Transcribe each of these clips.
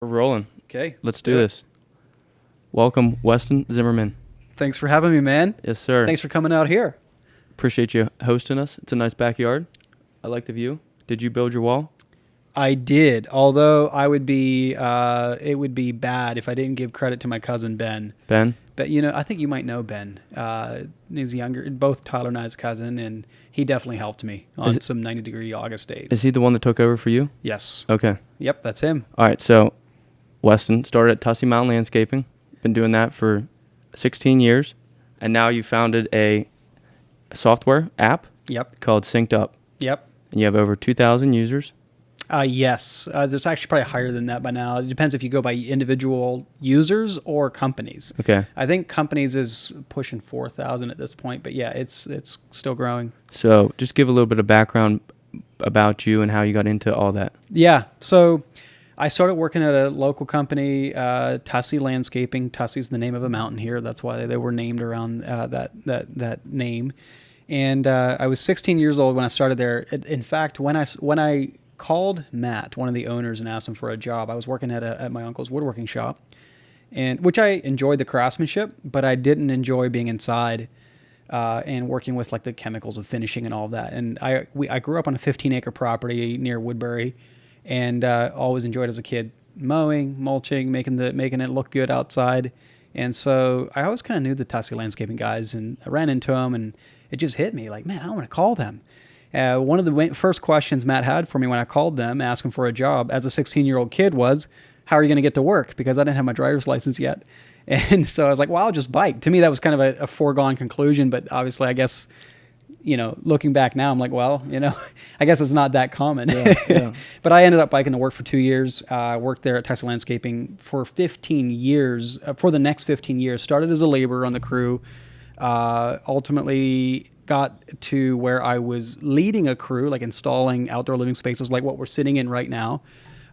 We're rolling. Okay. Let's do this. Welcome, Weston Zimmerman. Thanks for having me, man. Yes, sir. Thanks for coming out here. Appreciate you hosting us. It's a nice backyard. I like the view. Did you build your wall? I did, although it would be bad if I didn't give credit to my cousin Ben. Ben? But I think you might know Ben. He's younger, both Tyler and I's cousin, and he definitely helped me on some 90-degree August days. Is he the one that took over for you? Yes. Okay. Yep, that's him. All right, so Weston started at Tussey Landscaping. Been doing that for 16 years, and now you founded a software app Yep. called Synced Up. Yep. And you have over 2,000 users. Yes. There's actually probably higher than that by now. It depends if you go by individual users or companies. Okay. I think companies is pushing 4,000 at this point, but yeah, it's still growing. So just give a little bit of background about you and how you got into all that. Yeah. So I started working at a local company, Tussey Landscaping. Tussey's the name of a mountain here. That's why they were named around that name. And I was 16 years old when I started there. In fact, when I called Matt, one of the owners, and asked him for a job, I was working at my uncle's woodworking shop, and which I enjoyed the craftsmanship, but I didn't enjoy being inside and working with like the chemicals of finishing and all of that. And I grew up on a 15-acre property near Woodbury, and always enjoyed as a kid mowing, mulching, making it look good outside. And so I always kind of knew the Tussey Landscaping guys, and I ran into them, and it just hit me like, man, I want to call them. One of the first questions Matt had for me when I called them, asking for a job as a 16-year-old kid was, how are you going to get to work? Because I didn't have my driver's license yet. And so I was like, well, I'll just bike. To me, that was kind of a foregone conclusion. But obviously, I guess, looking back now, I'm like, well, I guess it's not that common. Yeah. But I ended up biking to work for 2 years. Worked there at Tussey Landscaping for 15 years, for the next 15 years. Started as a laborer on the crew. Ultimately got to where I was leading a crew, like installing outdoor living spaces like what we're sitting in right now.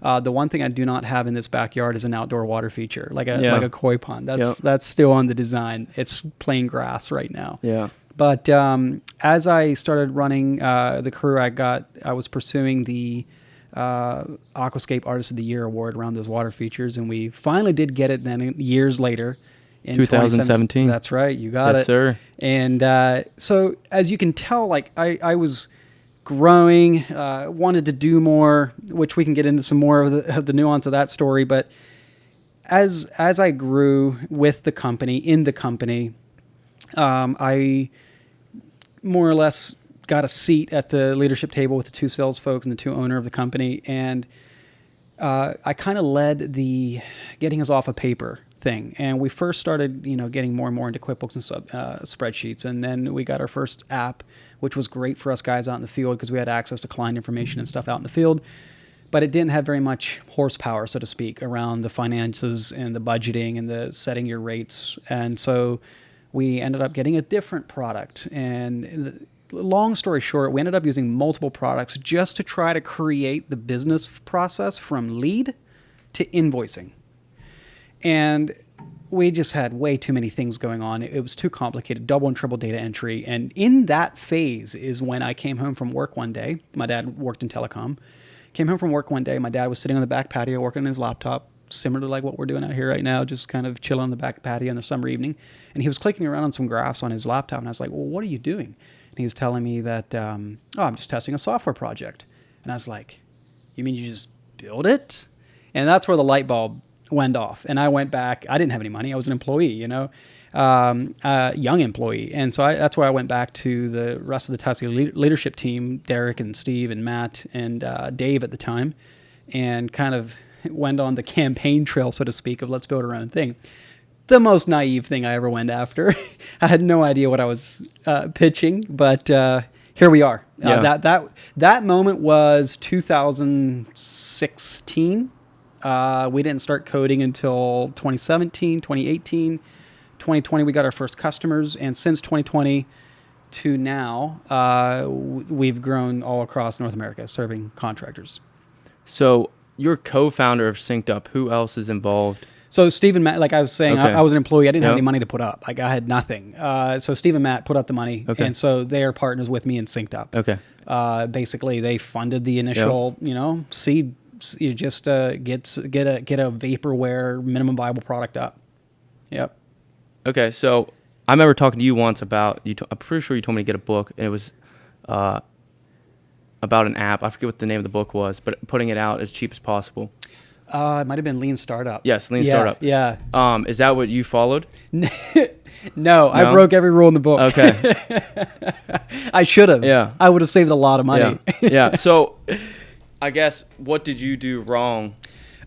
The one thing I do not have in this backyard is an outdoor water feature, like a koi pond. That's still on the design. It's plain grass right now. Yeah. But as I started running the crew, I was pursuing the Aquascape Artist of the Year award around those water features, and we finally did get it then years later. In 2017. That's right. You got it. Yes, sir. And so as you can tell, like I was growing, wanted to do more, which we can get into some more of the nuance of that story. But as I grew with the company, in the company, I more or less got a seat at the leadership table with the two sales folks and the two owner of the company. And I kind of led the getting us off of paper thing. And we first started, getting more and more into QuickBooks and spreadsheets. And then we got our first app, which was great for us guys out in the field because we had access to client information and stuff out in the field. But it didn't have very much horsepower, so to speak, around the finances and the budgeting and the setting your rates. And so we ended up getting a different product. And long story short, we ended up using multiple products just to try to create the business process from lead to invoicing. And we just had way too many things going on. It was too complicated, double and triple data entry. And in that phase is when I came home from work one day. My dad worked in telecom. Came home from work one day. My dad was sitting on the back patio working on his laptop, similar to like what we're doing out here right now, just kind of chilling on the back patio in the summer evening. And he was clicking around on some graphs on his laptop. And I was like, well, what are you doing? And he was telling me that, I'm just testing a software project. And I was like, you mean you just build it? And that's where the light bulb went off. And I went back. I didn't have any money. I was an employee, young employee. And so that's where I went back to the rest of the Tussey leadership team, Derek and Steve and Matt and Dave at the time, and kind of went on the campaign trail, so to speak, of let's build our own thing. The most naive thing I ever went after. I had no idea what I was pitching, but here we are. Yeah. That moment was 2016. We didn't start coding until 2017, 2018, 2020. We got our first customers, and since 2020 to now, we've grown all across North America, serving contractors. So you're co-founder of Synced Up. Who else is involved? So Steve and Matt, like I was saying, Okay. I was an employee. I didn't have Yep. any money to put up. Like I had nothing. So Steve and Matt put up the money, Okay. and so they are partners with me in Synced Up. Okay. Basically, they funded the initial, seed You just get a vaporware minimum viable product up. Yep. Okay, so I remember talking to you once about I'm pretty sure you told me to get a book, and it was about an app. I forget what the name of the book was, but putting it out as cheap as possible. It might have been Lean Startup. Yes, Lean Startup. Yeah. Is that what you followed? No, I broke every rule in the book. Okay. I should have. Yeah. I would have saved a lot of money. Yeah. So, I guess what did you do wrong?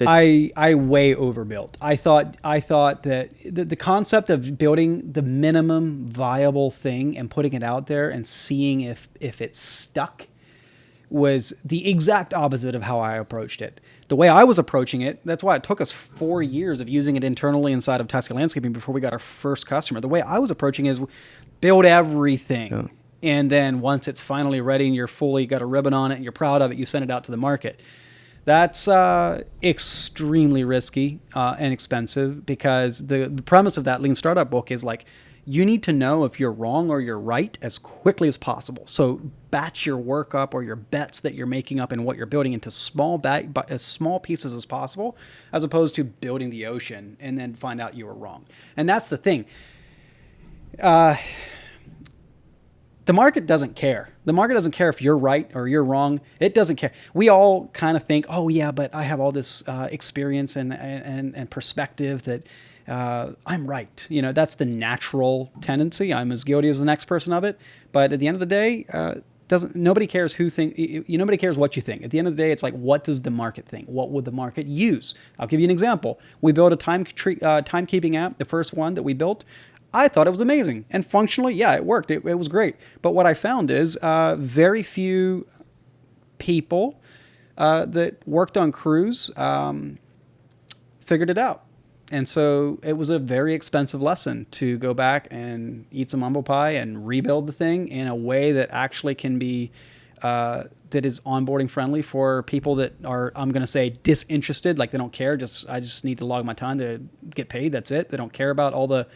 I way overbuilt. I thought that the concept of building the minimum viable thing and putting it out there and seeing if it stuck was the exact opposite of how I approached it. The way I was approaching it, that's why it took us 4 years of using it internally inside of Tussey Landscaping before we got our first customer. The way I was approaching is build everything. Yeah. And then once it's finally ready and you're fully got a ribbon on it and you're proud of it, you send it out to the market. That's extremely risky and expensive, because the premise of that Lean Startup book is like, you need to know if you're wrong or you're right as quickly as possible. So batch your work up or your bets that you're making up and what you're building into as small pieces as possible, as opposed to building the ocean and then find out you were wrong. And that's the thing. The market doesn't care. The market doesn't care if you're right or you're wrong. It doesn't care. We all kind of think, oh yeah, but I have all this experience and perspective that I'm right. You know, that's the natural tendency. I'm as guilty as the next person of it. But at the end of the day, nobody cares nobody cares what you think. At the end of the day, it's like, what does the market think? What would the market use? I'll give you an example. We built a timekeeping app, the first one that we built. I thought it was amazing. And functionally, yeah, it worked. It was great. But what I found is very few people that worked on crews figured it out. And so it was a very expensive lesson to go back and eat some humble pie and rebuild the thing in a way that actually can be, that is onboarding friendly for people that are, I'm going to say, disinterested. Like they don't care. I just need to log my time to get paid. That's it. They don't care about all the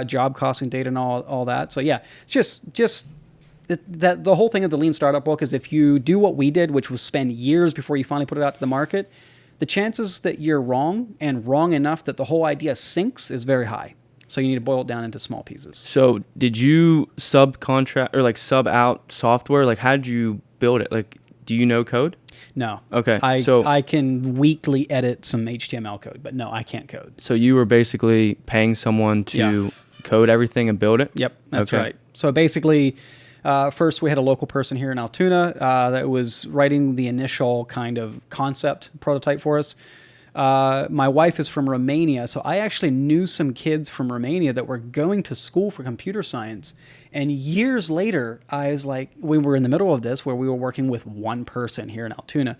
job costing data and all that. So yeah, it's just that the whole thing of the Lean Startup book is, if you do what we did, which was spend years before you finally put it out to the market, the chances that you're wrong and wrong enough that the whole idea sinks is very high. So you need to boil it down into small pieces. So did you subcontract or like sub out software? Like how did you build it? Like, do you know code? No. Okay. I can weekly edit some HTML code, but no, I can't code. So you were basically paying someone to code everything and build it? Yep, that's right. So basically, first we had a local person here in Altoona that was writing the initial kind of concept prototype for us. My wife is from Romania, so I actually knew some kids from Romania that were going to school for computer science. And years later, I was like, we were in the middle of this where we were working with one person here in Altoona.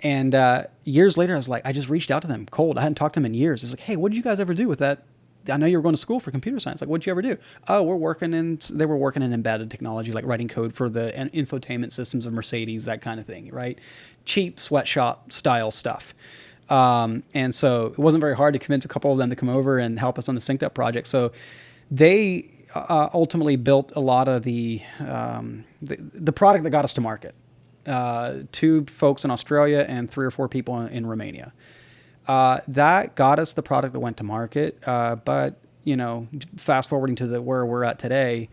And years later, I was like, I just reached out to them cold. I hadn't talked to them in years. It's like, hey, what did you guys ever do with that? I know you were going to school for computer science. Like, what'd you ever do? Oh, they were working in embedded technology, like writing code for the infotainment systems of Mercedes, that kind of thing, right? Cheap sweatshop style stuff. And so it wasn't very hard to convince a couple of them to come over and help us on the Synced Up project. So they ultimately built a lot of the product that got us to market. 2 folks in Australia and 3 or 4 people in Romania. That got us the product that went to market. But, you know, fast forwarding to where we're at today,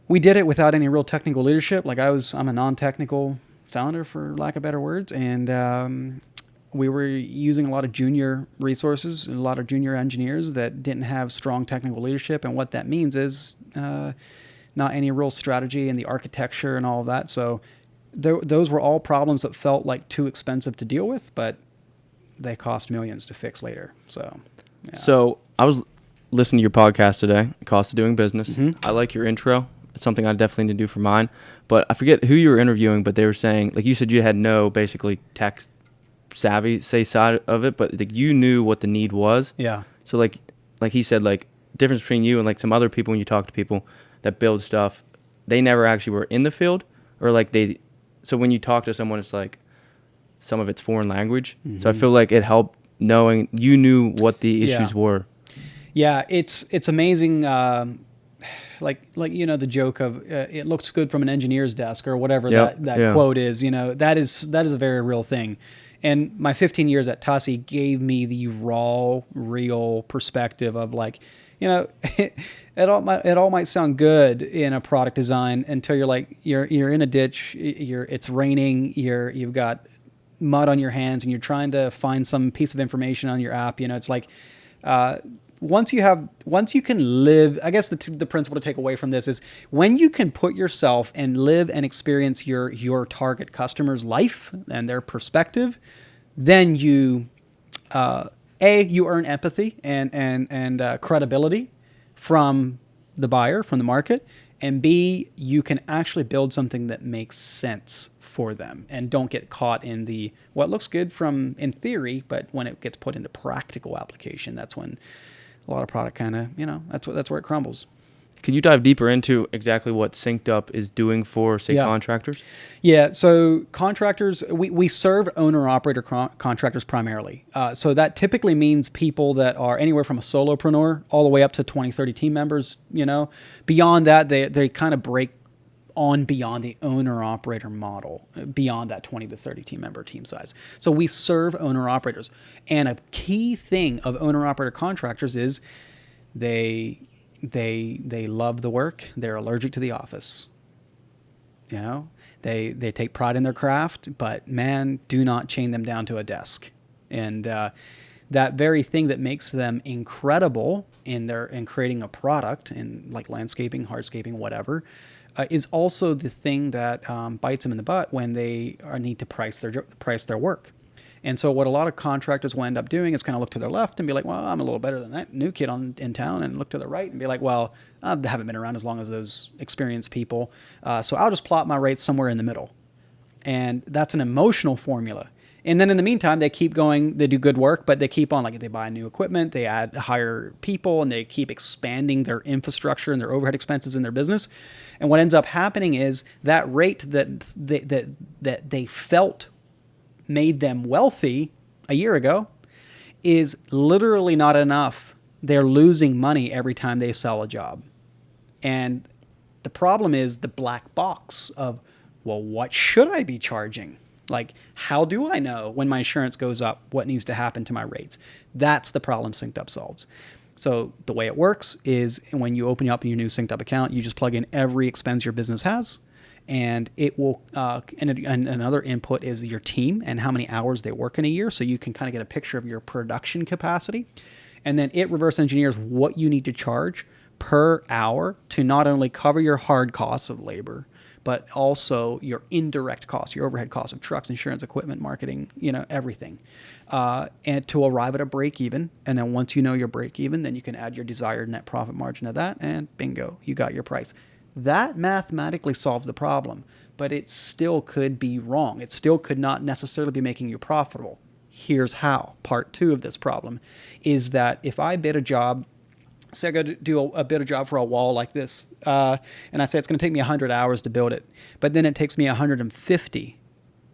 we did it without any real technical leadership. Like I'm a non-technical founder, for lack of better words. And, we were using a lot of junior resources, a lot of junior engineers that didn't have strong technical leadership. And what that means is not any real strategy in the architecture and all of that. So those were all problems that felt like too expensive to deal with, but they cost millions to fix later. So, yeah. So I was listening to your podcast today, Cost of Doing Business. Mm-hmm. I like your intro. It's something I definitely need to do for mine. But I forget who you were interviewing, but they were saying, like you said, you had no basically tech savvy side of it, but like you knew what the need was. Yeah. So like he said, like difference between you and like some other people when you talk to people that build stuff, they never actually were in the field, or like so when you talk to someone, it's like some of it's foreign language. Mm-hmm. So I feel like it helped knowing you knew what the issues were. Yeah, it's amazing. Like you know, the joke of it looks good from an engineer's desk or whatever that quote is. You know, that is a very real thing. And my 15 years at Tussey gave me the raw, real perspective of like, it all might sound good in a product design until you're in a ditch, it's raining, you've got mud on your hands, and you're trying to find some piece of information on your app. It's like once you can live, I guess the principle to take away from this is when you can put yourself and live and experience your target customer's life and their perspective, then you earn empathy and credibility from the buyer, from the market, and B, you can actually build something that makes sense for them and don't get caught in the what looks good in theory, but when it gets put into practical application, that's when a lot of product kind of, that's where it crumbles. Can you dive deeper into exactly what Synced Up is doing for, say, contractors? Yeah, so contractors, we serve owner-operator contractors primarily. So that typically means people that are anywhere from a solopreneur all the way up to 20, 30 team members. Beyond that, they kind of break on beyond the owner-operator model, beyond that 20 to 30 team member team size. So we serve owner-operators. And a key thing of owner-operator contractors is they love the work. They're allergic to the office. They take pride in their craft, but man, do not chain them down to a desk. And that very thing that makes them incredible in creating a product in like landscaping, hardscaping, whatever, is also the thing that bites them in the butt when they need to price their work. And so what a lot of contractors will end up doing is kind of look to their left and be like, well, I'm a little better than that new kid in town, and look to the right and be like, well, I haven't been around as long as those experienced people, so I'll just plot my rates somewhere in the middle. And that's an emotional formula. And then in the meantime, they keep going, they do good work, but they keep on, like they buy new equipment, they hire people, and they keep expanding their infrastructure and their overhead expenses in their business. And what ends up happening is that rate that they felt made them wealthy a year ago is literally not enough. They're losing money every time they sell a job. And the problem is the black box of, well, what should I be charging? Like, how do I know when my insurance goes up what needs to happen to my rates? That's the problem Synced Up solves. So the way it works is when you open up your new Synced Up account, you just plug in every expense your business has. And it will, and another input is your team and how many hours they work in a year. So you can kind of get a picture of your production capacity. And then it reverse engineers what you need to charge per hour to not only cover your hard costs of labor, but also your indirect costs, your overhead costs of trucks, insurance, equipment, marketing, everything. And to arrive at a break even. And then once you know your break even, then you can add your desired net profit margin to that, and bingo, you got your price. That mathematically solves the problem, but it still could be wrong. It still could not necessarily be making you profitable. Here's how. Part 2 of this problem is that if I bid a job, say I go to do a bid a job for a wall like this, and I say it's going to take me 100 hours to build it, but then it takes me 150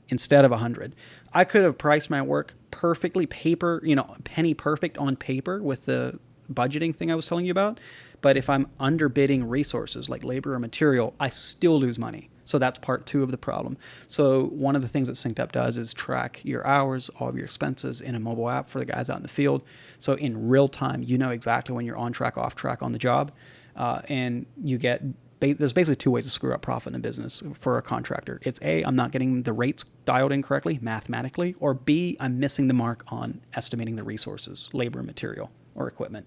instead of 100. I could have priced my work perfectly, penny perfect on paper with the budgeting thing I was telling you about. But if I'm underbidding resources like labor or material, I still lose money. So that's part 2 of the problem. So one of the things that Synced Up does is track your hours, all of your expenses in a mobile app for the guys out in the field. So in real time, you know exactly when you're on track, off track on the job. And you get, there's basically 2 ways to screw up profit in business for a contractor. It's A, I'm not getting the rates dialed in correctly mathematically, or B, I'm missing the mark on estimating the resources, labor, material, or equipment.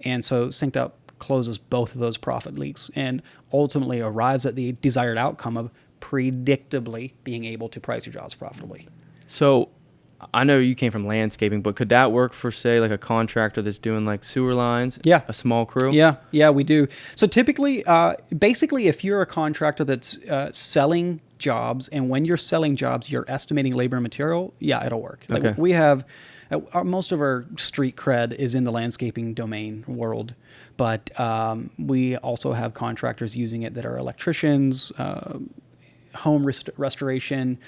And so Synced Up closes both of those profit leaks and ultimately arrives at the desired outcome of predictably being able to price your jobs profitably. So I know you came from landscaping, but could that work for, say, like a contractor that's doing like sewer lines? Yeah. A small crew? Yeah, we do. So typically, basically, if you're a contractor that's selling jobs, and when you're selling jobs, you're estimating labor and material, yeah, it'll work. Like okay. We have, most of our street cred is in the landscaping domain world, but we also have contractors using it that are electricians, home restoration,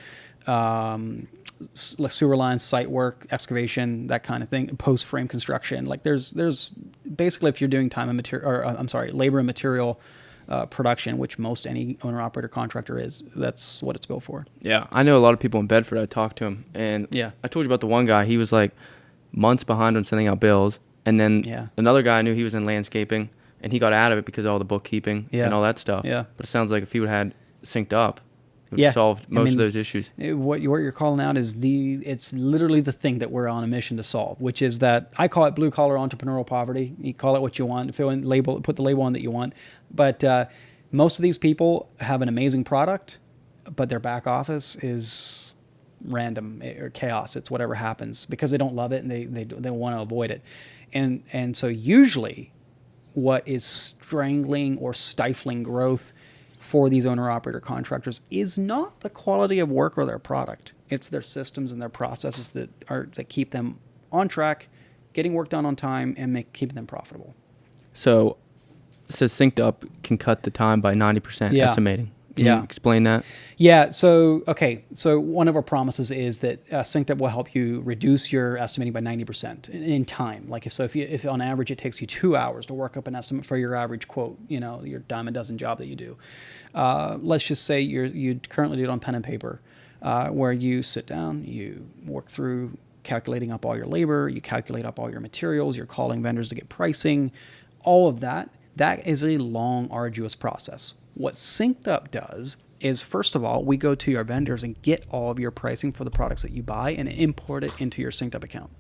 sewer lines, site work, excavation, that kind of thing, post frame construction. Like there's basically, if you're doing time and material, or labor and material production, which most any owner-operator contractor is. That's what it's built for. Yeah, I know a lot of people in Bedford. I talked to him, and Yeah. I told you about the one guy. He was like months behind on sending out bills, and then another guy I knew, he was in landscaping, and he got out of it because of all the bookkeeping and all that stuff. Yeah. But it sounds like if he would have had synced up, it would have solved most of those issues. What you're calling out is it's literally the thing that we're on a mission to solve, which is that I call it blue collar entrepreneurial poverty. You call it what you want, put the label on that you want. But most of these people have an amazing product, but their back office is random or chaos. It's whatever happens because they don't love it and they want to avoid it. And so usually what is strangling or stifling growth for these owner-operator contractors is not the quality of work or their product. It's their systems and their processes that keep them on track, getting work done on time, and keeping them profitable. So it says synced up can cut the time by 90% estimating. Can you explain that? Yeah. So one of our promises is that synced up will help you reduce your estimating by 90% in time. Like if on average it takes you 2 hours to work up an estimate for your average quote, your dime a dozen job that you do. Let's just say you currently do it on pen and paper, where you sit down, you work through calculating up all your labor, you calculate up all your materials, you're calling vendors to get pricing, all of that. That is a long, arduous process. What Synced Up does is, first of all, we go to your vendors and get all of your pricing for the products that you buy and import it into your Synced Up account.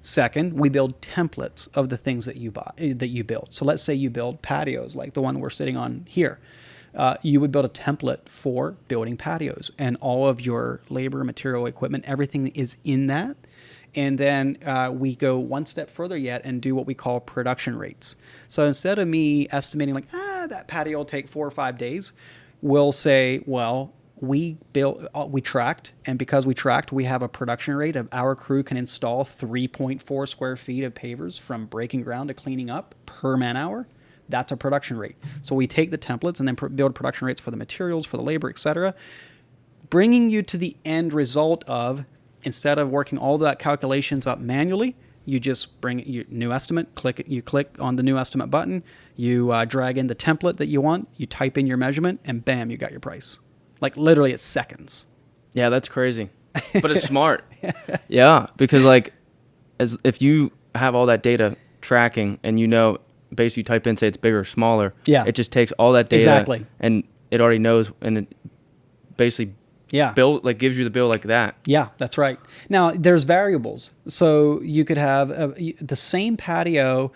Second, we build templates of the things that you buy, that you build. So let's say you build patios like the one we're sitting on here. You would build a template for building patios, and all of your labor, material, equipment, everything is in that. And then we go one step further yet and do what we call production rates. So instead of me estimating that patio will take 4 or 5 days, we'll say, well, we tracked, and because we tracked, we have a production rate of our crew can install 3.4 square feet of pavers from breaking ground to cleaning up per man hour. That's a production rate. So we take the templates and then build production rates for the materials, for the labor, etc., bringing you to the end result of, instead of working all that calculations up manually, you just bring your new estimate, you click on the new estimate button, you drag in the template that you want, you type in your measurement, and bam, you got your price. Like literally it's seconds. Yeah, that's crazy. But it's smart. Yeah, because if you have all that data tracking and basically you type in, say it's bigger or smaller, it just takes all that data and it already knows, and it basically gives you the bill like that. Yeah, that's right. Now, there's variables. So you could have the same patio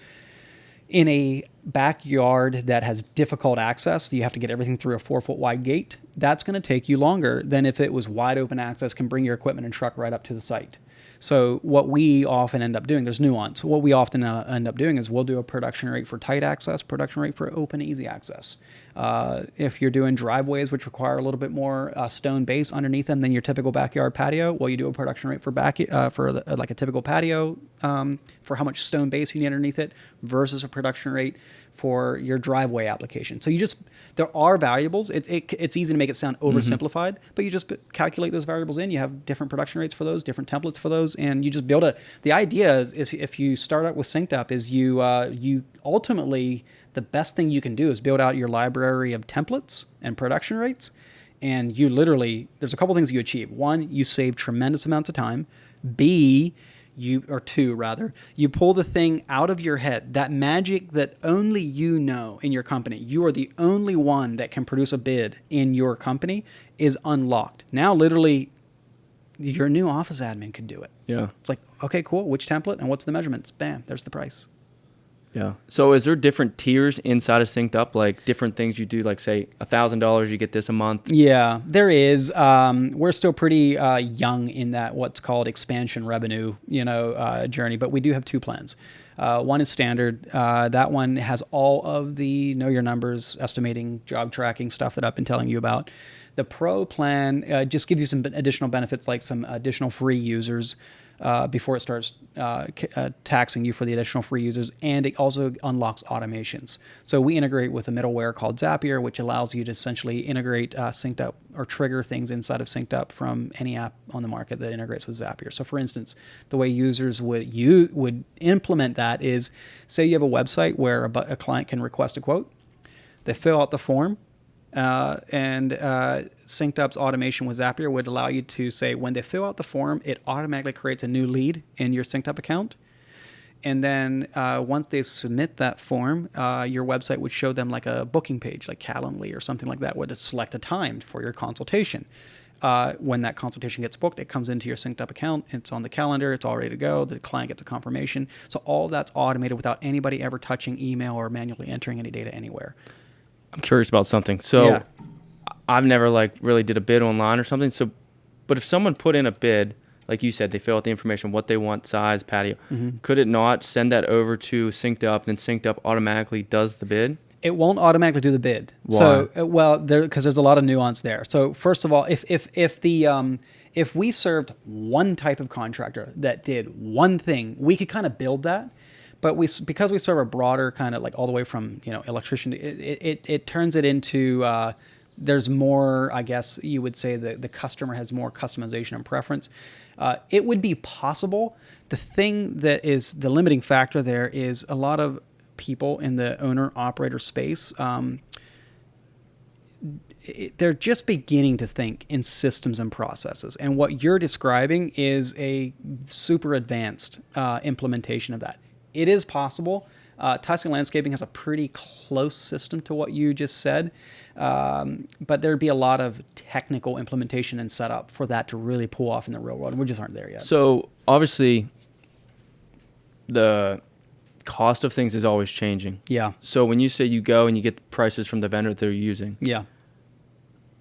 in a backyard that has difficult access. You have to get everything through a 4-foot wide gate. That's going to take you longer than if it was wide open access, can bring your equipment and truck right up to the site. So what we often end up doing, there's nuance. What we often end up doing is we'll do a production rate for tight access, production rate for open, easy access. If you're doing driveways, which require a little bit more stone base underneath them than your typical backyard patio, well, you do a production rate for like a typical patio for how much stone base you need underneath it versus a production rate for your driveway application. So there are variables. It's easy to make it sound oversimplified, but you just calculate those variables in. You have different production rates for those, different templates for those, and you just build the idea is if you start out with Synced Up is you ultimately, the best thing you can do is build out your library of templates and production rates, and there's a couple things you achieve. One, you save tremendous amounts of time. B, you pull the thing out of your head, that magic that only you know in your company. You are the only one that can produce a bid in your company is unlocked. Now, literally, your new office admin could do it. Yeah. It's like, okay, cool. Which template and what's the measurements? Bam, there's the price. Yeah. So is there different tiers inside of Synced Up, like different things you do, like say $1,000, you get this a month? Yeah, there is. We're still pretty young in that what's called expansion revenue, journey, but we do have 2 plans. One is standard. That one has all of the know your numbers, estimating, job tracking stuff that I've been telling you about. The Pro plan just gives you some additional benefits, like some additional free users before it starts taxing you for the additional free users, and it also unlocks automations. So we integrate with a middleware called Zapier, which allows you to essentially integrate Synced Up or trigger things inside of Synced Up from any app on the market that integrates with Zapier. So for instance, the way users would implement that is, say you have a website where a client can request a quote. They fill out the form, and Synced Up's automation with Zapier would allow you to say when they fill out the form, it automatically creates a new lead in your Synced Up account. And then once they submit that form, your website would show them like a booking page, like Calendly or something like that, would select a time for your consultation. When that consultation gets booked, it comes into your Synced Up account. It's on the calendar. It's all ready to go. The client gets a confirmation. So all of that's automated without anybody ever touching email or manually entering any data anywhere. I'm curious about something. So I've never like really did a bid online or something. So, but if someone put in a bid, like you said, they fill out the information, what they want, size, patio, could it not send that over to Synced Up, and then Synced Up automatically does the bid? It won't automatically do the bid. Why? So, well, because there's a lot of nuance there. So, first of all, if we served one type of contractor that did one thing, we could kind of build that. But because we serve a broader kind of like all the way from electrician, it turns it into there's more. I guess you would say that the customer has more customization and preference. It would be possible. The thing that is the limiting factor there is a lot of people in the owner-operator space, they're just beginning to think in systems and processes. And what you're describing is a super advanced implementation of that. It is possible. Tussey Landscaping has a pretty close system to what you just said, but there'd be a lot of technical implementation and setup for that to really pull off in the real world. We just aren't there yet. So obviously, the cost of things is always changing. Yeah. So when you say you go and you get the prices from the vendor that they're using,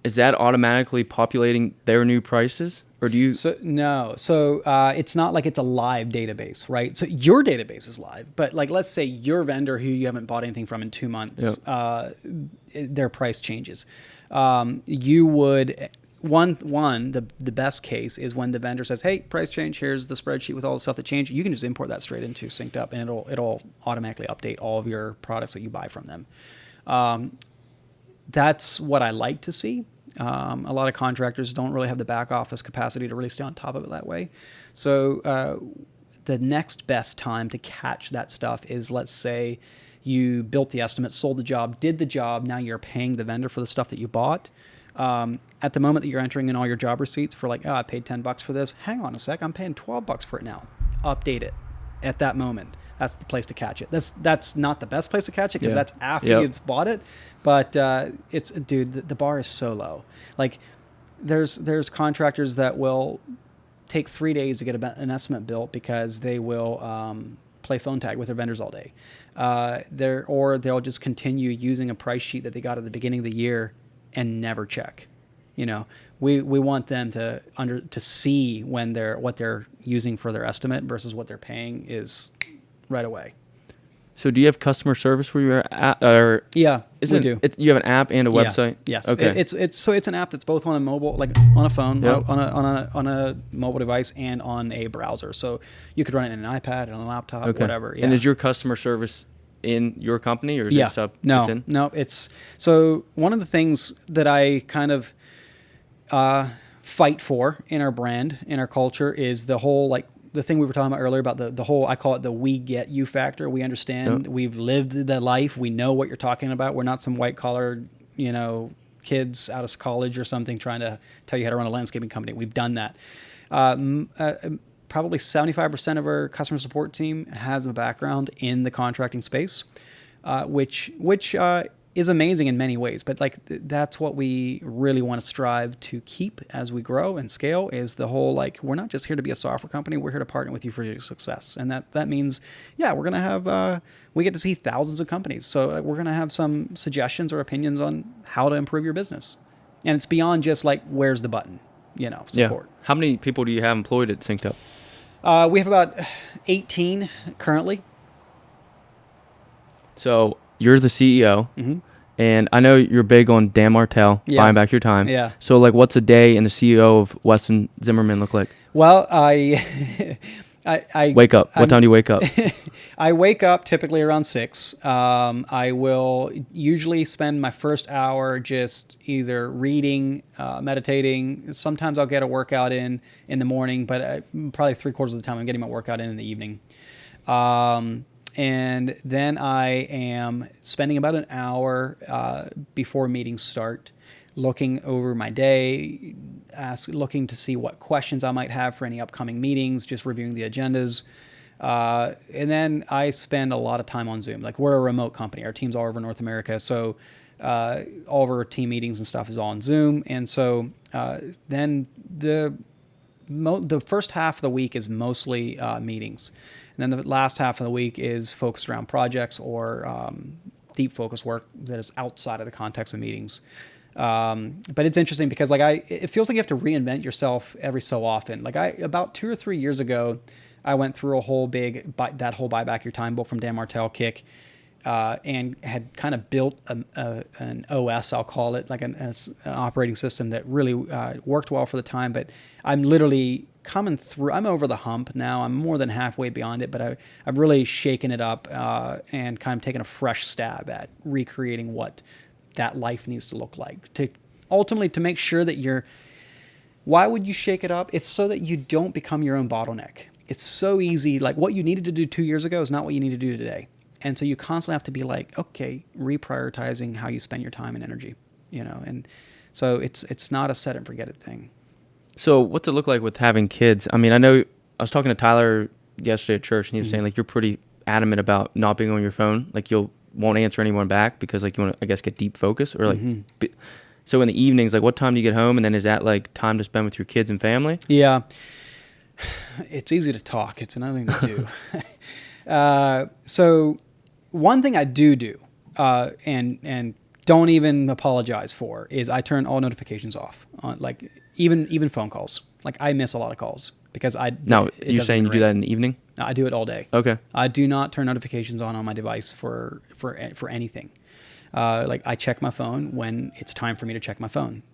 is that automatically populating their new prices, or do you? So no. So it's not like it's a live database, right? So your database is live, but like let's say your vendor who you haven't bought anything from in 2 months, their price changes. You would. The best case is when the vendor says, "Hey, price change. Here's the spreadsheet with all the stuff that changed." You can just import that straight into Synced Up, and it'll automatically update all of your products that you buy from them. That's what I like to see. A lot of contractors don't really have the back office capacity to really stay on top of it that way. So the next best time to catch that stuff is, let's say, you built the estimate, sold the job, did the job. Now you're paying the vendor for the stuff that you bought. At the moment that you're entering in all your job receipts for like, I paid $10 for this. Hang on a sec, I'm paying $12 for it now. Update it at that moment. That's the place to catch it. That's not the best place to catch it because that's after you've bought it. But the bar is so low. Like there's contractors that will take 3 days to get an estimate built because they will play phone tag with their vendors all day. Or they'll just continue using a price sheet that they got at the beginning of the year and never check. We want them to see when what they're using for their estimate versus what they're paying is right away. So do you have customer service for your app? Or we do. You have an app and a website? Yes. Okay. It's an app that's both on a mobile, like on a phone, on a mobile device, and on a browser. So you could run it in an iPad, on a laptop, whatever. Yeah. And is your customer service in your company, or is it sub? No. It's so one of the things that I kind of fight for in our brand, in our culture, is the whole the thing we were talking about earlier about the whole, I call it the we get you factor. We understand, we've lived the life, we know what you're talking about. We're not some white collar, kids out of college or something trying to tell you how to run a landscaping company. We've done that. Probably 75% of our customer support team has a background in the contracting space, which is amazing in many ways. But that's what we really want to strive to keep as we grow and scale, is the whole, we're not just here to be a software company, we're here to partner with you for your success. And that means, we're going to have, we get to see thousands of companies. So we're going to have some suggestions or opinions on how to improve your business. And it's beyond just where's the button, support. Yeah. How many people do you have employed at Synced Up? We have about 18 currently. So you're the CEO, and I know you're big on Dan Martell, buying back your time. Yeah. So what's a day in the CEO of Weston Zimmerman look like? Well, I wake up. What time do you wake up? I wake up typically around 6. I will usually spend my first hour just either reading, meditating. Sometimes I'll get a workout in the morning, but probably 3/4 of the time I'm getting my workout in the evening. And then I am spending about an hour before meetings start, looking over my day, looking to see what questions I might have for any upcoming meetings, just reviewing the agendas. And then I spend a lot of time on Zoom. Like, we're a remote company. Our team's all over North America. So all of our team meetings and stuff is all on Zoom. And so then the first half of the week is mostly meetings. And then the last half of the week is focused around projects or deep focus work that is outside of the context of meetings. But it's interesting because it feels like you have to reinvent yourself every so often. Like, about 2 or 3 years ago, I went through that whole Buy Back Your Time book from Dan Martell kick, and had kind of built an OS, I'll call it, like an operating system that really worked well for the time. But I'm literally coming through. I'm over the hump now. I'm more than halfway beyond it, but I've really shaken it up and kind of taken a fresh stab at recreating what that life needs to look like. To ultimately to make sure that why would you shake it up? It's so that you don't become your own bottleneck. It's so easy. Like, what you needed to do 2 years ago is not what you need to do today. And so you constantly have to be like, okay, reprioritizing how you spend your time and energy, and so it's not a set and forget it thing. So what's it look like with having kids? I mean, I know I was talking to Tyler yesterday at church, and he was saying, like, you're pretty adamant about not being on your phone. Like, won't answer anyone back because, like, you want to, I guess, get deep focus or like, so in the evenings, like, what time do you get home? And then is that like time to spend with your kids and family? Yeah. It's easy to talk. It's another thing to do. So one thing I do, and don't even apologize for, is I turn all notifications off on, like, even phone calls. Like, I miss a lot of calls because No, you're saying you do that in the evening? No, I do it all day. Okay. I do not turn notifications on my device for anything. Like, I check my phone when it's time for me to check my phone,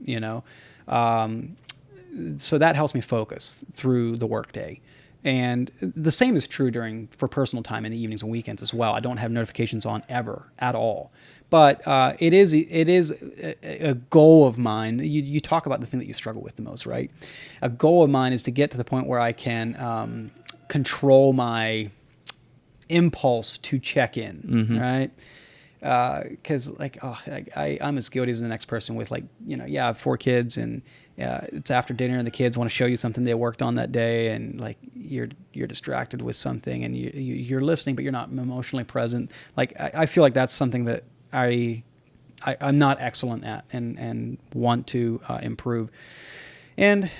so that helps me focus through the workday. And the same is true for personal time in the evenings and weekends as well. I don't have notifications on ever at all. But it is a goal of mine. You talk about the thing that you struggle with the most, right? A goal of mine is to get to the point where I can control my impulse to check in, right? Because I'm as guilty as the next person with, like, I have 4 kids, and it's after dinner and the kids want to show you something they worked on that day, and like you're distracted with something, and you're listening but you're not emotionally present. Like, I feel like that's something that I'm not excellent at and want to improve. And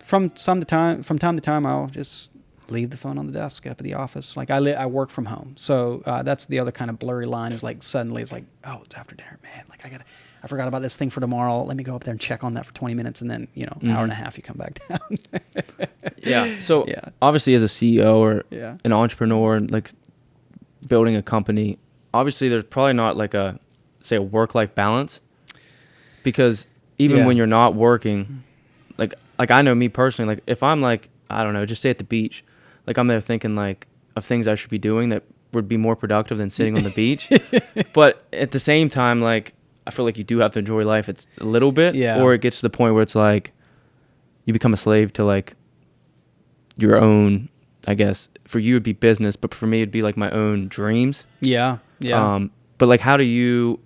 from time to time I'll just leave the phone on the desk up at the office. Like, I work from home, so that's the other kind of blurry line. Is like, suddenly it's like, oh, it's after dinner, man. Like, I forgot about this thing for tomorrow. Let me go up there and check on that for 20 minutes, and then an hour and a half you come back down. Yeah. So obviously, as a CEO or an entrepreneur, and like building a company, obviously there's probably not like a work-life balance, because even when you're not working, like I know me personally, like if I'm like, I don't know, just say at the beach, like I'm there thinking like of things I should be doing that would be more productive than sitting on the beach. But at the same time, like, I feel like you do have to enjoy life. It's a little bit, or it gets to the point where it's like you become a slave to like your own, I guess for you it'd be business, but for me it'd be like my own dreams. Yeah. But like, how do you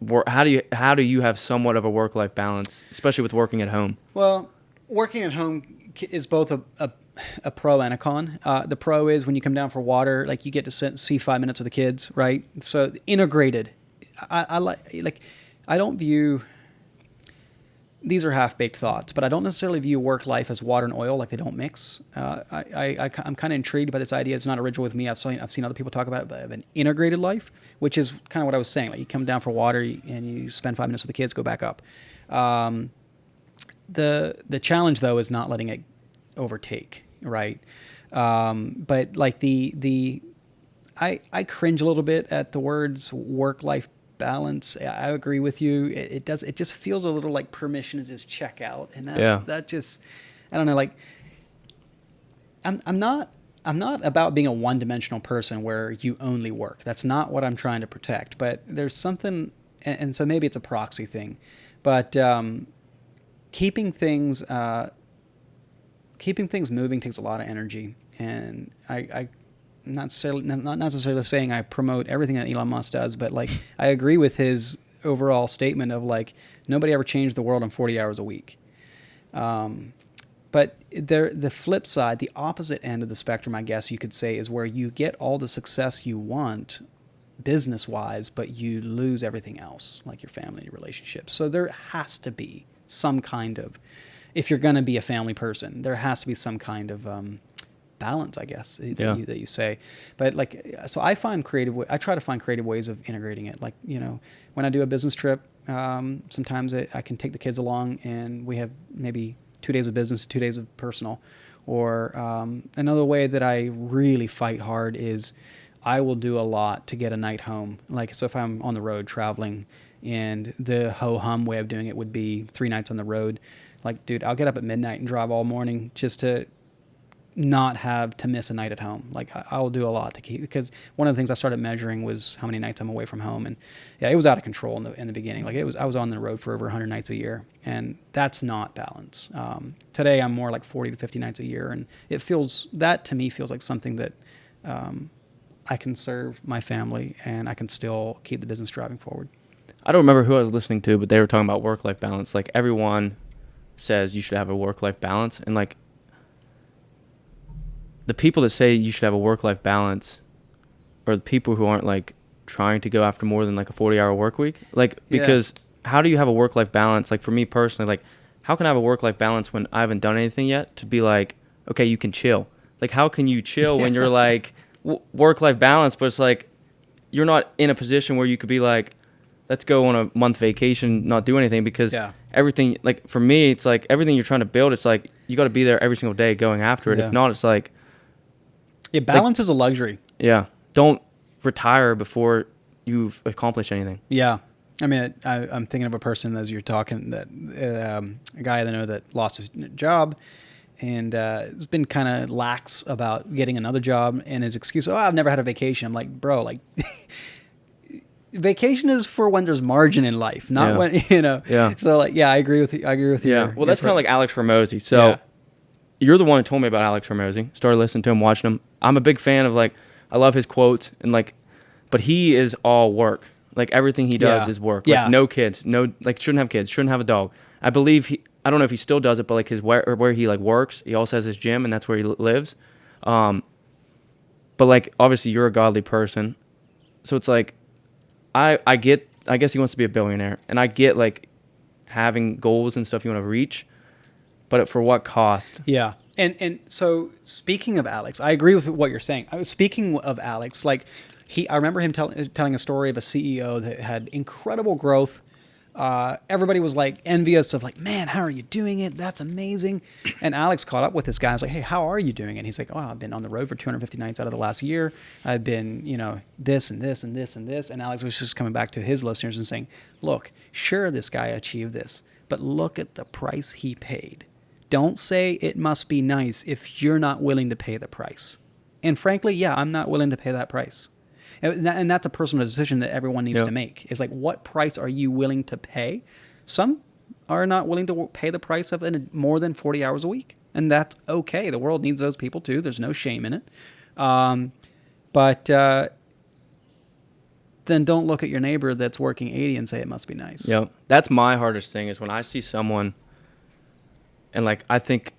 have somewhat of a work-life balance, especially with working at home? Well, working at home is both a pro and a con. The pro is when you come down for water, like, you get to see 5 minutes with the kids, right? So integrated. I don't view, these are half-baked thoughts, but I don't necessarily view work life as water and oil, like they don't mix. I'm kind of intrigued by this idea. It's not original with me. I've seen other people talk about it, but of an integrated life, which is kind of what I was saying. Like, you come down for water and you spend 5 minutes with the kids, go back up. The challenge, though, is not letting it overtake, right? But like I cringe a little bit at the words work-life balance. I agree with you. It just feels a little like permission to just check out, and that just, I don't know. Like, I'm not about being a one-dimensional person where you only work. That's not what I'm trying to protect. But there's something, and so maybe it's a proxy thing, but keeping things moving takes a lot of energy, and not necessarily saying I promote everything that Elon Musk does, but like I agree with his overall statement of like nobody ever changed the world in 40 hours a week. But the flip side, the opposite end of the spectrum, I guess you could say, is where you get all the success you want business-wise, but you lose everything else, like your family, your relationships. So there has to be some kind of, if you're going to be a family person, there has to be some kind of balance, I guess, that you say. But like, so I try to find creative ways of integrating it. Like, you know, when I do a business trip, sometimes I can take the kids along and we have maybe 2 days of business, 2 days of personal. Or another way that I really fight hard is I will do a lot to get a night home. Like, so if I'm on the road traveling, and the ho-hum way of doing it would be 3 nights on the road. Like, dude, I'll get up at midnight and drive all morning just to not have to miss a night at home. Like, I will do a lot to keep, because one of the things I started measuring was how many nights I'm away from home. And yeah, it was out of control in the beginning. Like, I was on the road for over 100 nights a year, and that's not balance. Today I'm more like 40 to 50 nights a year. And that to me feels like something that, I can serve my family and I can still keep the business driving forward. I don't remember who I was listening to, but they were talking about work-life balance. Like, everyone says you should have a work-life balance, and like the people that say you should have a work-life balance are the people who aren't like trying to go after more than like a 40-hour work week. Like, because how do you have a work-life balance? Like, for me personally, like, how can I have a work-life balance when I haven't done anything yet to be like, okay, you can chill? Like, how can you chill when you're like work-life balance, but it's like you're not in a position where you could be like, let's go on a month vacation, not do anything, because everything, like, for me, it's like everything you're trying to build, it's like you got to be there every single day going after it. If not, it's like, balance is a luxury. Don't retire before you've accomplished anything. I mean, I'm thinking of a person as you're talking, that a guy I know that lost his job and has been kind of lax about getting another job, and his excuse, I've never had a vacation. I'm like, bro, like vacation is for when there's margin in life, not when, you know. So like, I agree with you. Well, that's kind of like Alex Ramosi. So you're the one who told me about Alex Ramosi. Started listening to him, watching him. I'm a big fan of, like, I love his quotes, and like, but he is all work. Like, everything he does is work. Like, no kids, shouldn't have kids, shouldn't have a dog. I believe I don't know if he still does it, but like where he like works, he also has his gym, and that's where he lives. But like, obviously you're a godly person, so it's like, I guess he wants to be a billionaire, and I get like having goals and stuff you want to reach, but for what cost? And so, speaking of Alex, I agree with what you're saying. Speaking of Alex, like, I remember him telling a story of a CEO that had incredible growth. Everybody was like envious of, like, man, how are you doing it? That's amazing. And Alex caught up with this guy. I was like, hey, how are you doing it? And he's like, I've been on the road for 250 nights out of the last year. I've been, you know, this and this and this and this. And Alex was just coming back to his listeners and saying, look, sure, this guy achieved this, but look at the price he paid. Don't say it must be nice if you're not willing to pay the price. And frankly, I'm not willing to pay that price. And that's a personal decision that everyone needs to make. It's like, what price are you willing to pay? Some are not willing to pay the price of more than 40 hours a week. And that's okay. The world needs those people too. There's no shame in it. But then don't look at your neighbor that's working 80 and say it must be nice. That's my hardest thing, is when I see someone, and like, I think,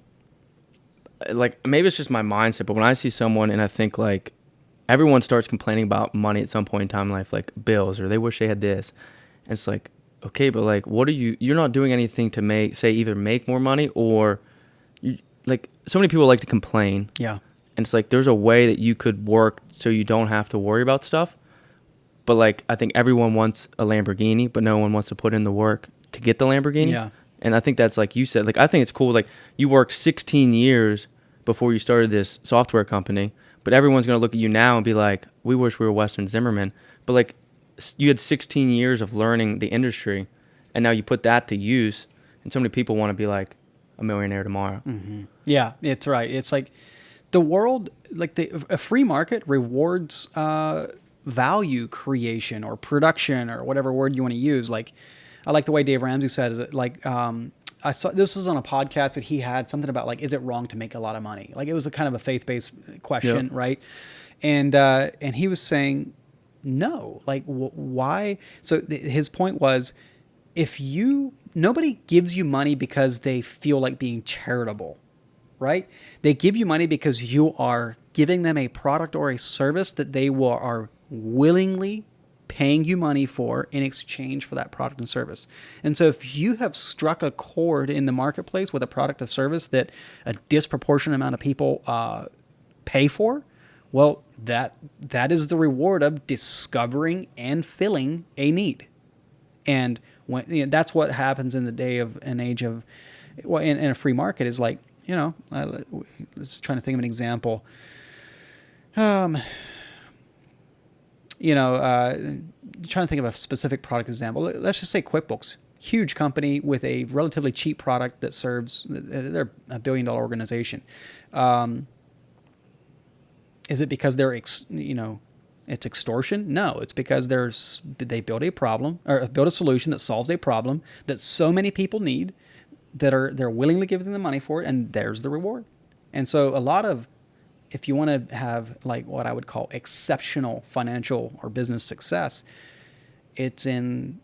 like, maybe it's just my mindset, but when I see someone and I think, like, everyone starts complaining about money at some point in time in life, like bills, or they wish they had this. And it's like, okay, but like, you're not doing anything to either make more money, or like, so many people like to complain. And it's like, there's a way that you could work so you don't have to worry about stuff. But like, I think everyone wants a Lamborghini, but no one wants to put in the work to get the Lamborghini. And I think that's, like you said, like, I think it's cool. Like, you worked 16 years before you started this software company. But everyone's going to look at you now and be like, we wish we were Weston Zimmerman. But like, you had 16 years of learning the industry, and now you put that to use, and so many people want to be like a millionaire tomorrow. Yeah, it's right. It's like the world, like a free market rewards value creation or production, or whatever word you want to use. Like, I like the way Dave Ramsey says it, like, I saw this was on a podcast that he had, something about like, is it wrong to make a lot of money? Like, it was a kind of a faith-based question, right? And he was saying, no, like why? So his point was, nobody gives you money because they feel like being charitable, right? They give you money because you are giving them a product or a service that are willingly paying you money for in exchange for that product and service. And so if you have struck a chord in the marketplace with a product or service that a disproportionate amount of people pay for, well, that is the reward of discovering and filling a need. And that's what happens in the day of an age of, well, in a free market is like, let's trying to think of an example. Trying to think of a specific product example. Let's just say QuickBooks, huge company with a relatively cheap product that serves, they're $1 billion organization. Is it because it's extortion? No, it's because they build a problem or build a solution that solves a problem that so many people need that they're willingly giving the money for it, and there's the reward. And so if you want to have like what I would call exceptional financial or business success, it's in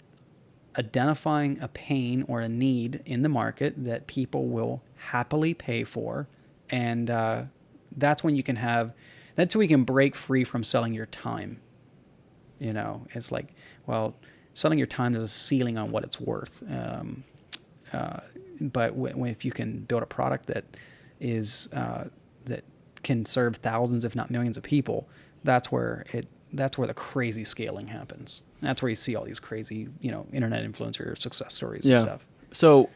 identifying a pain or a need in the market that people will happily pay for, and that's when you can have. That's when we can break free from selling your time. It's like, well, selling your time, there's a ceiling on what it's worth. But if you can build a product that can serve thousands, if not millions of people, that's where the crazy scaling happens. And that's where you see all these crazy, internet influencer success stories and stuff. So,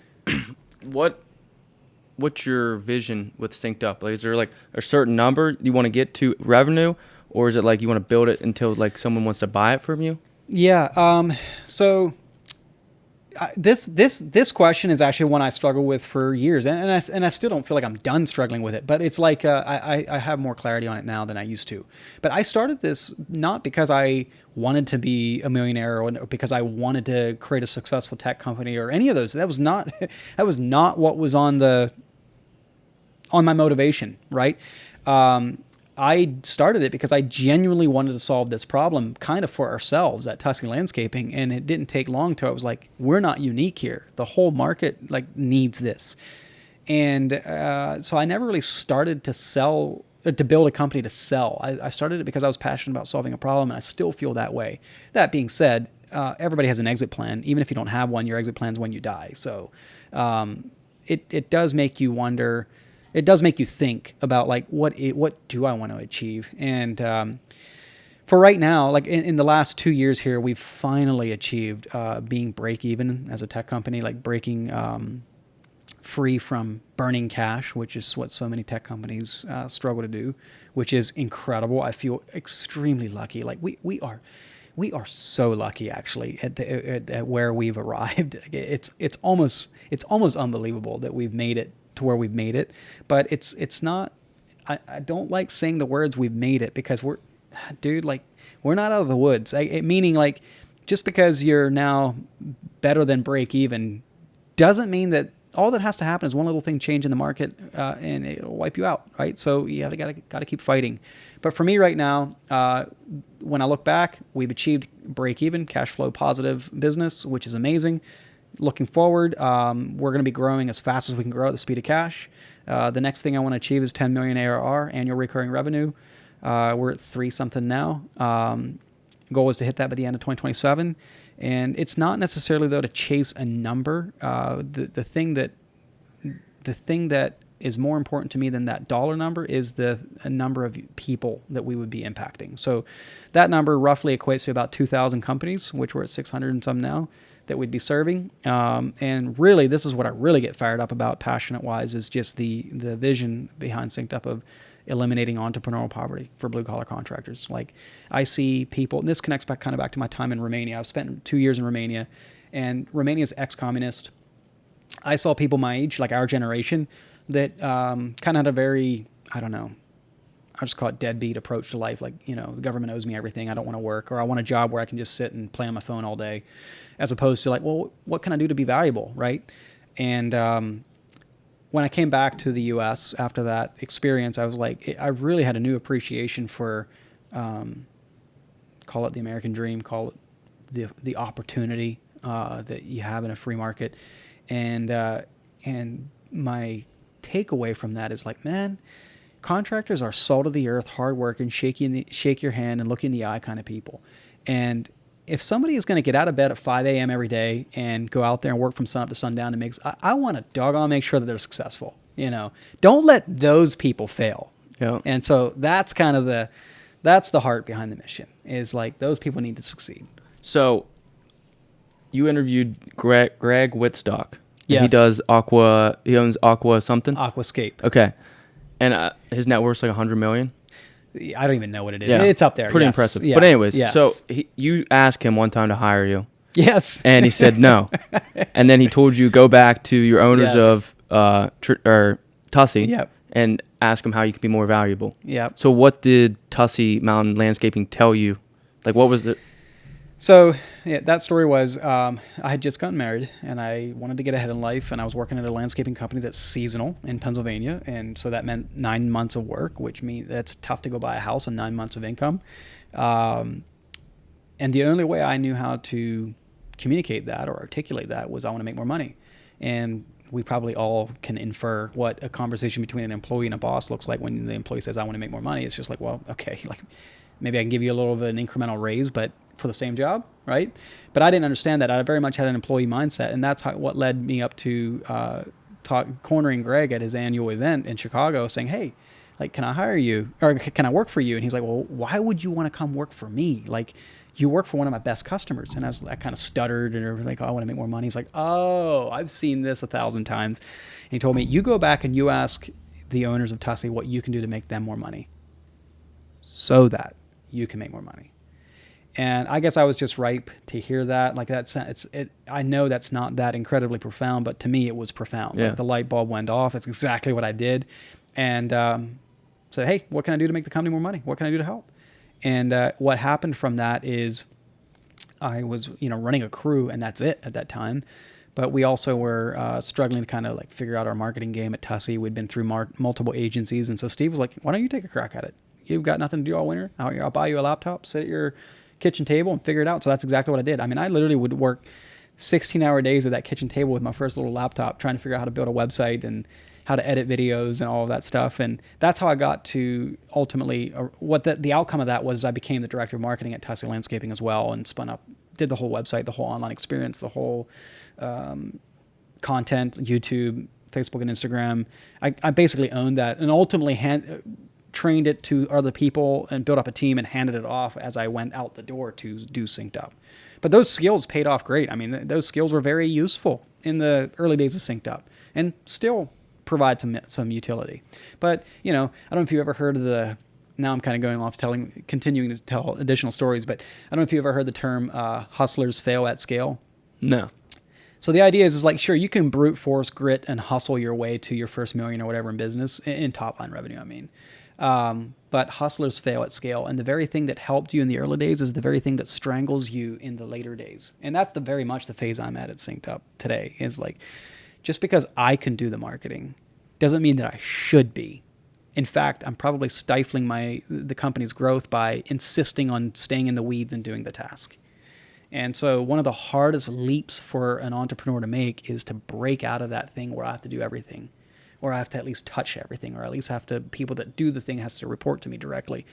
what's your vision with Synced Up? Like, is there like a certain number you want to get to revenue, or is it like you want to build it until like someone wants to buy it from you? Yeah. So this question is actually one I struggled with for years, and I still don't feel like I'm done struggling with it. But it's like I have more clarity on it now than I used to. But I started this not because I wanted to be a millionaire or because I wanted to create a successful tech company or any of those. That was not what was on my motivation, right? I started it because I genuinely wanted to solve this problem kind of for ourselves at Tussey Landscaping. And it didn't take long till I was like, we're not unique here. The whole market needs this. And so I never really started to build a company to sell. I started it because I was passionate about solving a problem, and I still feel that way. That being said, everybody has an exit plan. Even if you don't have one, your exit plan is when you die. So it does make you wonder. It does make you think about like what do I want to achieve? And for right now, like in the last 2 years here, we've finally achieved being break even as a tech company, like breaking free from burning cash, which is what so many tech companies struggle to do, which is incredible. I feel extremely lucky. Like we are so lucky actually at where we've arrived. It's almost unbelievable that we've made it to where we've made it, but it's not. I don't like saying the words "we've made it" because we're not out of the woods. Meaning like just because you're now better than break even doesn't mean that all that has to happen is one little thing change in the market and it'll wipe you out, right? So you got to keep fighting. But for me right now, when I look back, we've achieved break even, cash flow positive business, which is amazing. Looking forward, we're going to be growing as fast as we can grow at the speed of cash. The next thing I want to achieve is 10 million ARR, annual recurring revenue. We're at 3 something now. Goal is to hit that by the end of 2027. And it's not necessarily though to chase a number. The thing that is more important to me than that dollar number is the number of people that we would be impacting. So that number roughly equates to about 2,000 companies, which we're at 600 and some now, that we'd be serving. And really, this is what I really get fired up about passionate-wise is just the vision behind Synced Up of eliminating entrepreneurial poverty for blue-collar contractors. Like, I see people, and this connects back to my time in Romania. I've spent 2 years in Romania, and Romania's ex-communist. I saw people my age, like our generation, that kind of had a very, I don't know, I just call it deadbeat approach to life. Like, the government owes me everything. I don't want to work, or I want a job where I can just sit and play on my phone all day, as opposed to like, well, what can I do to be valuable, right? And when I came back to the U.S. after that experience, I was like, I really had a new appreciation for call it the American dream, call it the opportunity that you have in a free market. And my takeaway from that is like, man, contractors are salt of the earth, hard working, shake your hand and look you in the eye kind of people. And if somebody is going to get out of bed at 5 a.m. every day and go out there and work from sun up to sundown, I want to doggone make sure that they're successful. Don't let those people fail. Yeah. And so that's kind of that's the heart behind the mission, is like those people need to succeed. So you interviewed Greg Whitstock. Yes. He owns Aqua something? Aquascape. Okay. And his net worth's like 100 million. I don't even know what it is. Yeah. It's up there. Pretty yes. impressive. Yeah. But anyways, yes. so you asked him one time to hire you. Yes. And he said no. And then he told you go back to your owners Yes. of Tussey Yep. and ask them how you could be more valuable. Yep. So what did Tussey Mountain Landscaping tell you? Like what was the... So that story was I had just gotten married and I wanted to get ahead in life, and I was working at a landscaping company that's seasonal in Pennsylvania, and so that meant 9 months of work, which means that's tough to go buy a house and 9 months of income. And the only way I knew how to communicate that or articulate that was I want to make more money. And we probably all can infer what a conversation between an employee and a boss looks like when the employee says, I want to make more money. It's just like, well, okay, like maybe I can give you a little of an incremental raise, but for the same job, right? But I didn't understand that. I very much had an employee mindset, and that's what led me up to cornering Greg at his annual event in Chicago, saying, hey, like, can I hire you, or can I work for you? And he's like, well, why would you want to come work for me? Like, you work for one of my best customers. And I kind of stuttered and everything, like, oh, I want to make more money. He's like, oh, I've seen this 1,000 times. And he told me, you go back and you ask the owners of Tussey what you can do to make them more money so that you can make more money. And I guess I was just ripe to hear that. Like I know that's not that incredibly profound, but to me it was profound. Yeah. Like the light bulb went off. It's exactly what I did. And said, hey, what can I do to make the company more money? What can I do to help? And what happened from that is I was, running a crew, and that's it at that time. But we also were struggling to kind of like figure out our marketing game at Tussey. We'd been through multiple agencies. And so Steve was like, why don't you take a crack at it? You've got nothing to do all winter. I'll buy you a laptop, sit at your kitchen table and figure it out. So that's exactly what I did. I mean, I literally would work 16-hour days at that kitchen table with my first little laptop, trying to figure out how to build a website and how to edit videos and all of that stuff. And that's how I got to ultimately what the outcome of that was. I became the director of marketing at Tussey Landscaping as well, and spun up, did the whole website, the whole online experience, the whole content, YouTube, Facebook and Instagram. I basically owned that, and ultimately trained it to other people and built up a team and handed it off as I went out the door to do Synced Up. But those skills paid off great. I mean, those skills were very useful in the early days of Synced Up and still provide some utility. But, I don't know if you ever heard of now I'm kind of going off continuing to tell additional stories, but I don't know if you ever heard the term hustlers fail at scale. No. So the idea is like, sure, you can brute force, grit, and hustle your way to your first million or whatever in business, in top line revenue, I mean. But hustlers fail at scale. And the very thing that helped you in the early days is the very thing that strangles you in the later days. And that's very much the phase I'm at Synced Up today, is like, just because I can do the marketing doesn't mean that I should be. In fact, I'm probably stifling the company's growth by insisting on staying in the weeds and doing the task. And so one of the hardest leaps for an entrepreneur to make is to break out of that thing where I have to do everything, or I have to at least touch everything, or at least people that do the thing has to report to me directly.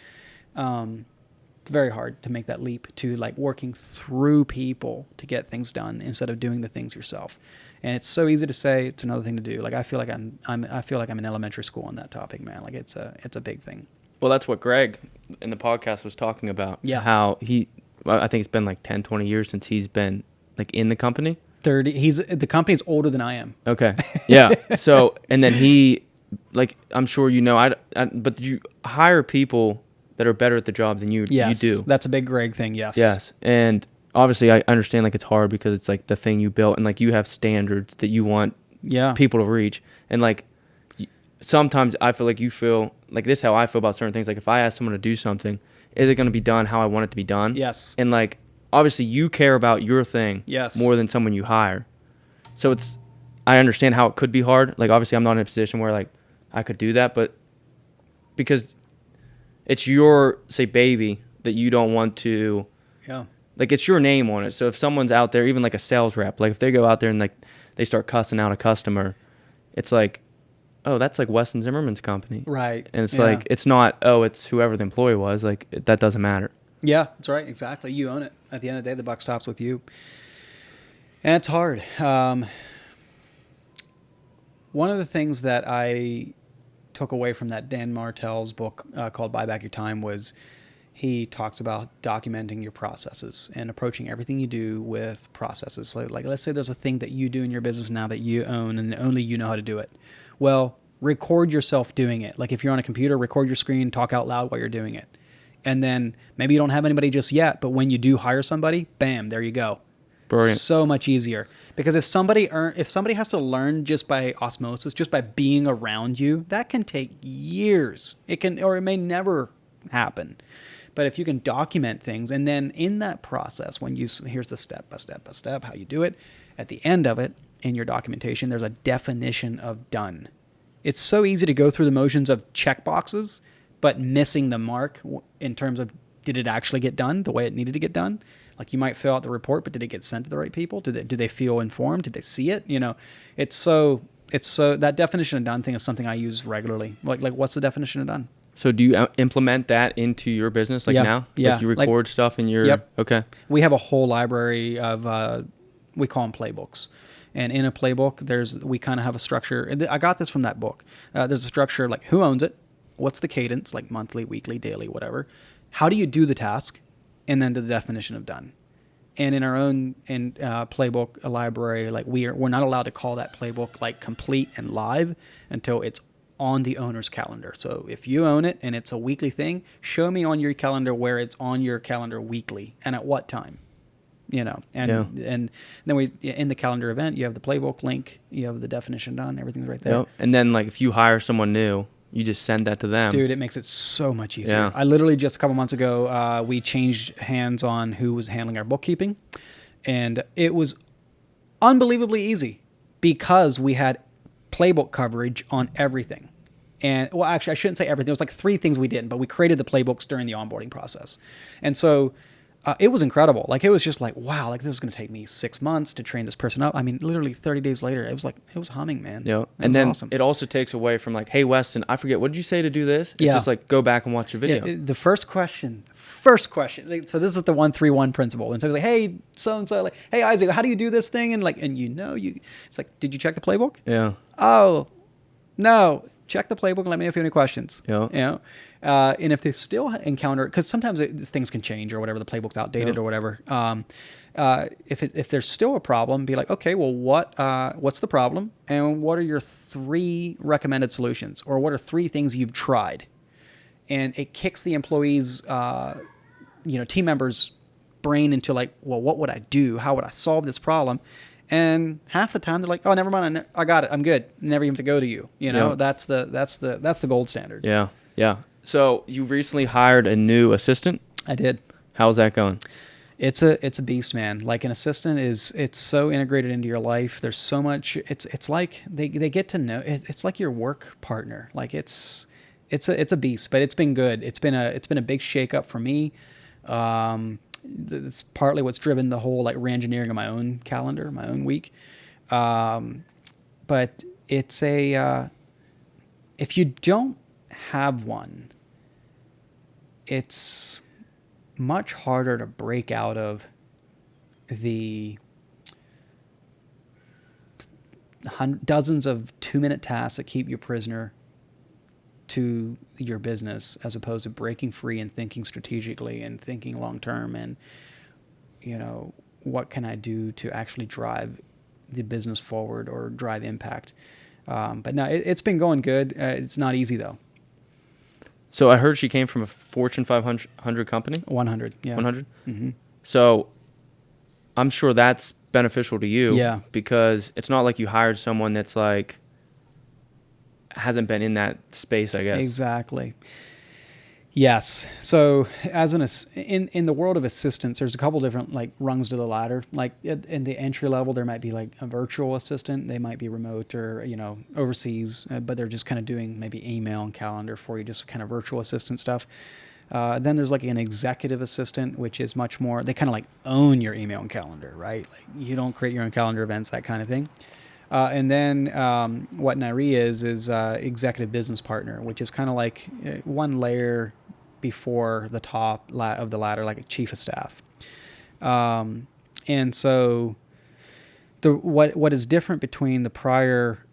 It's very hard to make that leap to like working through people to get things done instead of doing the things yourself. And it's so easy to say, it's another thing to do. Like I feel like I'm in elementary school on that topic, man. Like it's a big thing. Well, that's what Greg in the podcast was talking about. Yeah. How I think it's been like 10, 20 years since he's been like in the company. 30. The company's older than I am. Okay. Yeah. So, and then he, like, I'm sure but you hire people that are better at the job than you Yes, do. That's a big Greg thing. Yes. Yes. And obviously I understand like it's hard because it's like the thing you built and like you have standards that you want people to reach. And like sometimes I feel like you feel like this is how I feel about certain things. Like if I ask someone to do something, is it going to be done how I want it to be done? Yes. And like, obviously you care about your thing more than someone you hire. So I understand how it could be hard. Like obviously I'm not in a position where like I could do that, but because it's your, say, baby that you don't want to, Yeah. like, it's your name on it. So if someone's out there, even like a sales rep, like if they go out there and like they start cussing out a customer, it's like, oh, that's like Weston Zimmerman's company. Right. And it's like, it's not, oh, it's whoever the employee was. Like, that doesn't matter. Yeah, that's right. Exactly. You own it. At the end of the day, the buck stops with you. And it's hard. One of the things that I took away from that Dan Martell's book called Buy Back Your Time was he talks about documenting your processes and approaching everything you do with processes. So like, let's say there's a thing that you do in your business now that you own and only you know how to do it. Well, record yourself doing it. Like if you're on a computer, record your screen, talk out loud while you're doing it. And then maybe you don't have anybody just yet, but when you do hire somebody, bam, there you go. Brilliant. So much easier. Because if somebody has to learn just by osmosis, just by being around you, that can take years. It can, or it may never happen. But if you can document things, and then in that process, here's the step by step how you do it, at the end of it, in your documentation, there's a definition of done. It's so easy to go through the motions of check boxes, but missing the mark in terms of did it actually get done the way it needed to get done? Like you might fill out the report, but did it get sent to the right people? Do they feel informed? Did they see it? It's so that definition of done thing is something I use regularly. Like what's the definition of done? So do you implement that into your business now? Yeah. Like you record stuff in your... Yep. Okay. We have a whole library of, we call them playbooks. And in a playbook, we kind of have a structure. I got this from that book. There's a structure like who owns it? What's the cadence, like monthly, weekly, daily, whatever. How do you do the task? And then the definition of done. And in our own playbook library, like we're not allowed to call that playbook like complete and live until it's on the owner's calendar. So if you own it and it's a weekly thing, show me on your calendar where it's on your calendar weekly and at what time. And then we in the calendar event, you have the playbook link, you have the definition done, everything's right there. Yep. And then like if you hire someone new, you just send that to them. Dude, it makes it so much easier. Yeah. I literally just a couple months ago, we changed hands on who was handling our bookkeeping, and it was unbelievably easy because we had playbook coverage on everything. And well, actually, I shouldn't say everything. It was like 3 things we did, but we created the playbooks during the onboarding process. And so it was incredible. Like, it was just like, wow, like this is going to take me 6 months to train this person up. I mean, literally 30 days later, it was humming, man. Yeah. And then awesome. It also takes away from like, hey, Weston, I forget, what did you say to do this? It's just like, go back and watch the video. Yeah, the first question. So this is the 1-3-1 principle. And so like, hey, so-and-so, like, hey, Isaac, how do you do this thing? And like, it's like, did you check the playbook? Yeah. Oh, no. Check the playbook and let me know if you have any questions. Yeah. And if they still encounter, because sometimes things can change or whatever, the playbook's outdated or whatever. If there's still a problem, be like, okay, well, what's the problem, and what are your 3 recommended solutions, or what are 3 things you've tried, and it kicks the employees, team members' brain into like, well, what would I do? How would I solve this problem? And half the time they're like, oh, never mind, I got it, I'm good. Never even have to go to you. That's the gold standard. Yeah. Yeah. So you recently hired a new assistant? I did. How's that going? It's a beast, man. Like an assistant it's so integrated into your life. There's so much. It's like they get to know. It's like your work partner. Like it's a beast, but it's been good. It's been a big shakeup for me. It's partly what's driven the whole like re-engineering of my own calendar, my own week. But it's if you don't have one, it's much harder to break out of the dozens of 2-minute tasks that keep you prisoner to your business, as opposed to breaking free and thinking strategically and thinking long term and what can I do to actually drive the business forward or drive impact. But no, it's been going good. It's not easy though. So I heard she came from a Fortune 500 company? 100, yeah. 100? Mm-hmm. So I'm sure that's beneficial to you. Yeah. Because it's not like you hired someone that's like hasn't been in that space, I guess. Exactly. Yes. So in the world of assistants, there's a couple different like rungs to the ladder. Like in the entry level, there might be like a virtual assistant. They might be remote or, overseas, but they're just kind of doing maybe email and calendar for you, just kind of virtual assistant stuff. Then there's like an executive assistant, which is much more, they kind of like own your email and calendar, right? Like you don't create your own calendar events, that kind of thing. And then what Nairi is executive business partner, which is kind of like one layer before the top of the ladder, like a chief of staff. And so what is different between the prior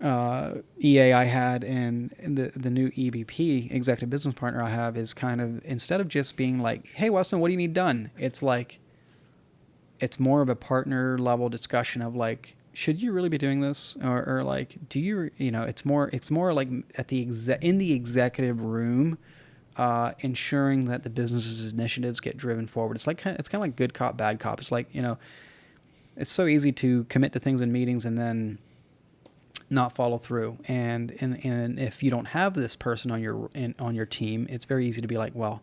EA I had and the new EBP, executive business partner I have, is kind of, instead of just being like, hey, Weston, what do you need done? It's like, it's more of a partner level discussion of like, should you really be doing this? Or like, do you, it's more like at the in the executive room, ensuring that the business's initiatives get driven forward. It's kind of like good cop, bad cop. It's like, it's so easy to commit to things in meetings and then not follow through. And if you don't have this person on your team, it's very easy to be like, well,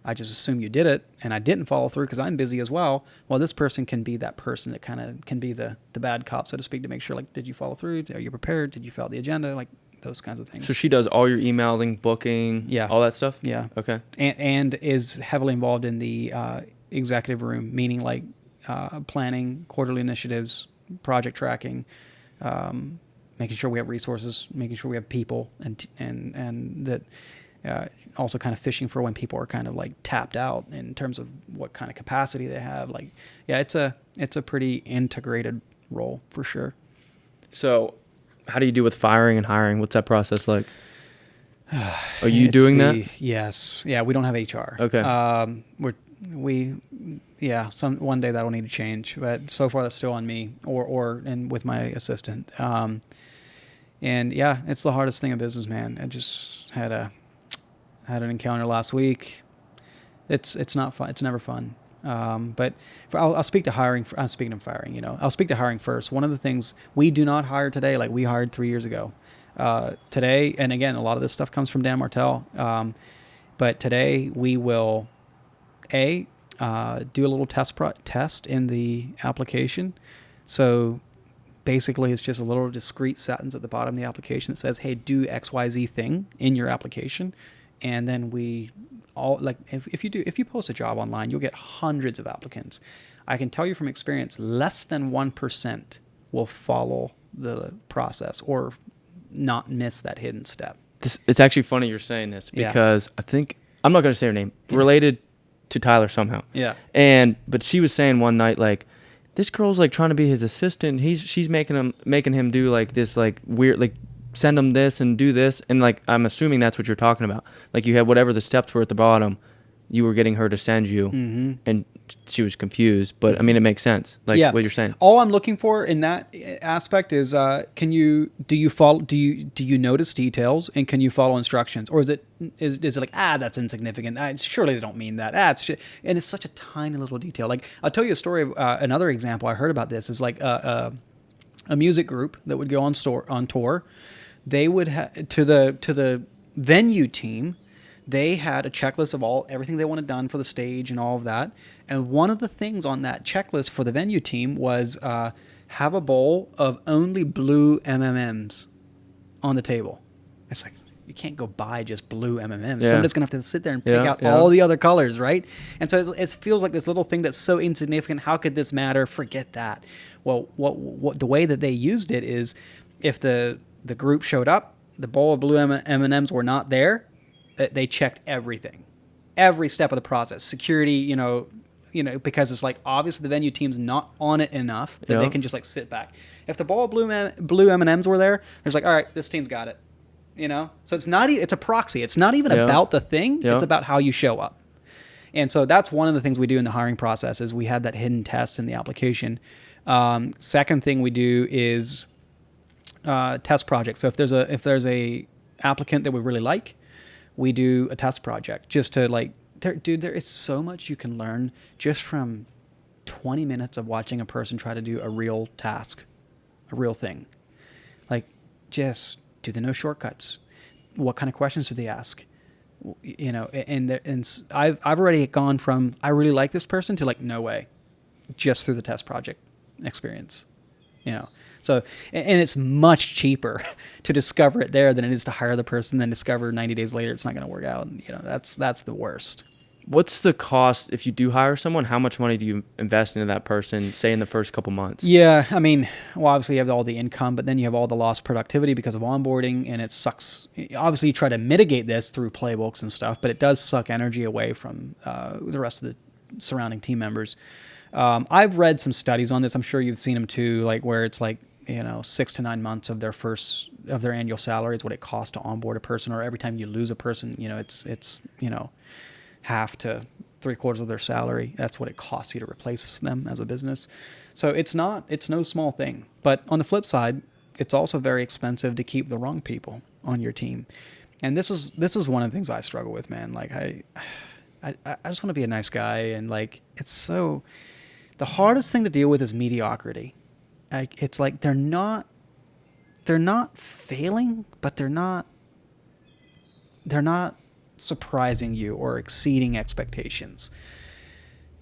I just assume you did it and I didn't follow through because I'm busy as well. Well, this person can be that person that kind of can be the bad cop, so to speak, to make sure, like, did you follow through? Are you prepared? Did you fill out the agenda? Like, those kinds of things. So she does all your emailing, booking, yeah, all that stuff? Yeah. Okay. And is heavily involved in the executive room, meaning like planning, quarterly initiatives, project tracking, making sure we have resources, making sure we have people, and that also kind of fishing for when people are kind of like tapped out in terms of what kind of capacity they have. Like, yeah, it's a pretty integrated role for sure. So how do you do with firing and hiring? What's that process like? Are you doing that? Yes. Yeah, we don't have HR. Okay. One day that'll need to change, but so far that's still on me and with my assistant. And yeah, it's the hardest thing in business, man. I just had an encounter last week. It's not fun. It's never fun. But I'll speak to hiring. I'm speaking of firing, I'll speak to hiring first. One of the things we do not hire today, like we hired 3 years ago, today. And again, a lot of this stuff comes from Dan Martell. But today we will do a little test in the application. So basically it's just a little discrete sentence at the bottom of the application that says, hey, do XYZ thing in your application. And then we all, like, if you post a job online, you'll get hundreds of applicants. I can tell you from experience, less than 1% will follow the process or not miss that hidden step. It's actually funny you're saying this because I think, I'm not going to say her name, related to Tyler somehow. Yeah. But she was saying one night, like, this girl's like trying to be his assistant. She's making him do like this, like weird, like send him this and do this. And like, I'm assuming that's what you're talking about. Like you had whatever the steps were at the bottom, you were getting her to send you, and she was confused. But I mean, it makes sense. Like what you're saying. All I'm looking for in that aspect is, do you notice details and can you follow instructions, or is it like, that's insignificant? Surely they don't mean that. And it's such a tiny little detail. Like I'll tell you a story. Another example I heard about this is like a music group that would go on tour. They would to the venue team. They had a checklist of everything they wanted done for the stage and all of that. And one of the things on that checklist for the venue team was have a bowl of only blue M&Ms on the table. It's like, you can't go buy just blue M&Ms. Yeah. Somebody's going to have to sit there and pick out all the other colors, right? And so it feels like this little thing that's so insignificant. How could this matter? Forget that. Well, what the way that they used it is, if the group showed up, the bowl of blue M&Ms were not there, they checked everything, every step of the process. Security, because it's like, obviously the venue team's not on it enough that they can just like sit back. If the ball of blue M&Ms were there, there's like, all right, this team's got it. So it's not. It's a proxy. It's not even about the thing. It's about how you show up. And so that's one of the things we do in the hiring process is we have that hidden test in the application. Second thing we do is test projects. So if there's a applicant that we really like, we do a test project just to like, there is so much you can learn just from 20 minutes of watching a person try to do a real task, a real thing. Like, just do they know shortcuts? What kind of questions do they ask? I've already gone from I really like this person to like no way, just through the test project experience, you know. So and it's much cheaper to discover it there than it is to hire the person, then discover 90 days later it's not going to work out. And, that's the worst. What's the cost if you do hire someone? How much money do you invest into that person, say in the first couple months? Yeah, I mean, well, obviously you have all the income, but then you have all the lost productivity because of onboarding, and it sucks. Obviously, you try to mitigate this through playbooks and stuff, but it does suck energy away from the rest of the surrounding team members. I've read some studies on this. I'm sure you've seen them too, like where it's like 6 to 9 months of their annual salary is what it costs to onboard a person, or every time you lose a person, it's half to 3/4 of their salary. That's what it costs you to replace them as a business. So it's no small thing. But on the flip side, it's also very expensive to keep the wrong people on your team. And this is one of the things I struggle with, man. Like I just want to be a nice guy, and like the hardest thing to deal with is mediocrity. Like it's like they're not failing, but they're not surprising you or exceeding expectations.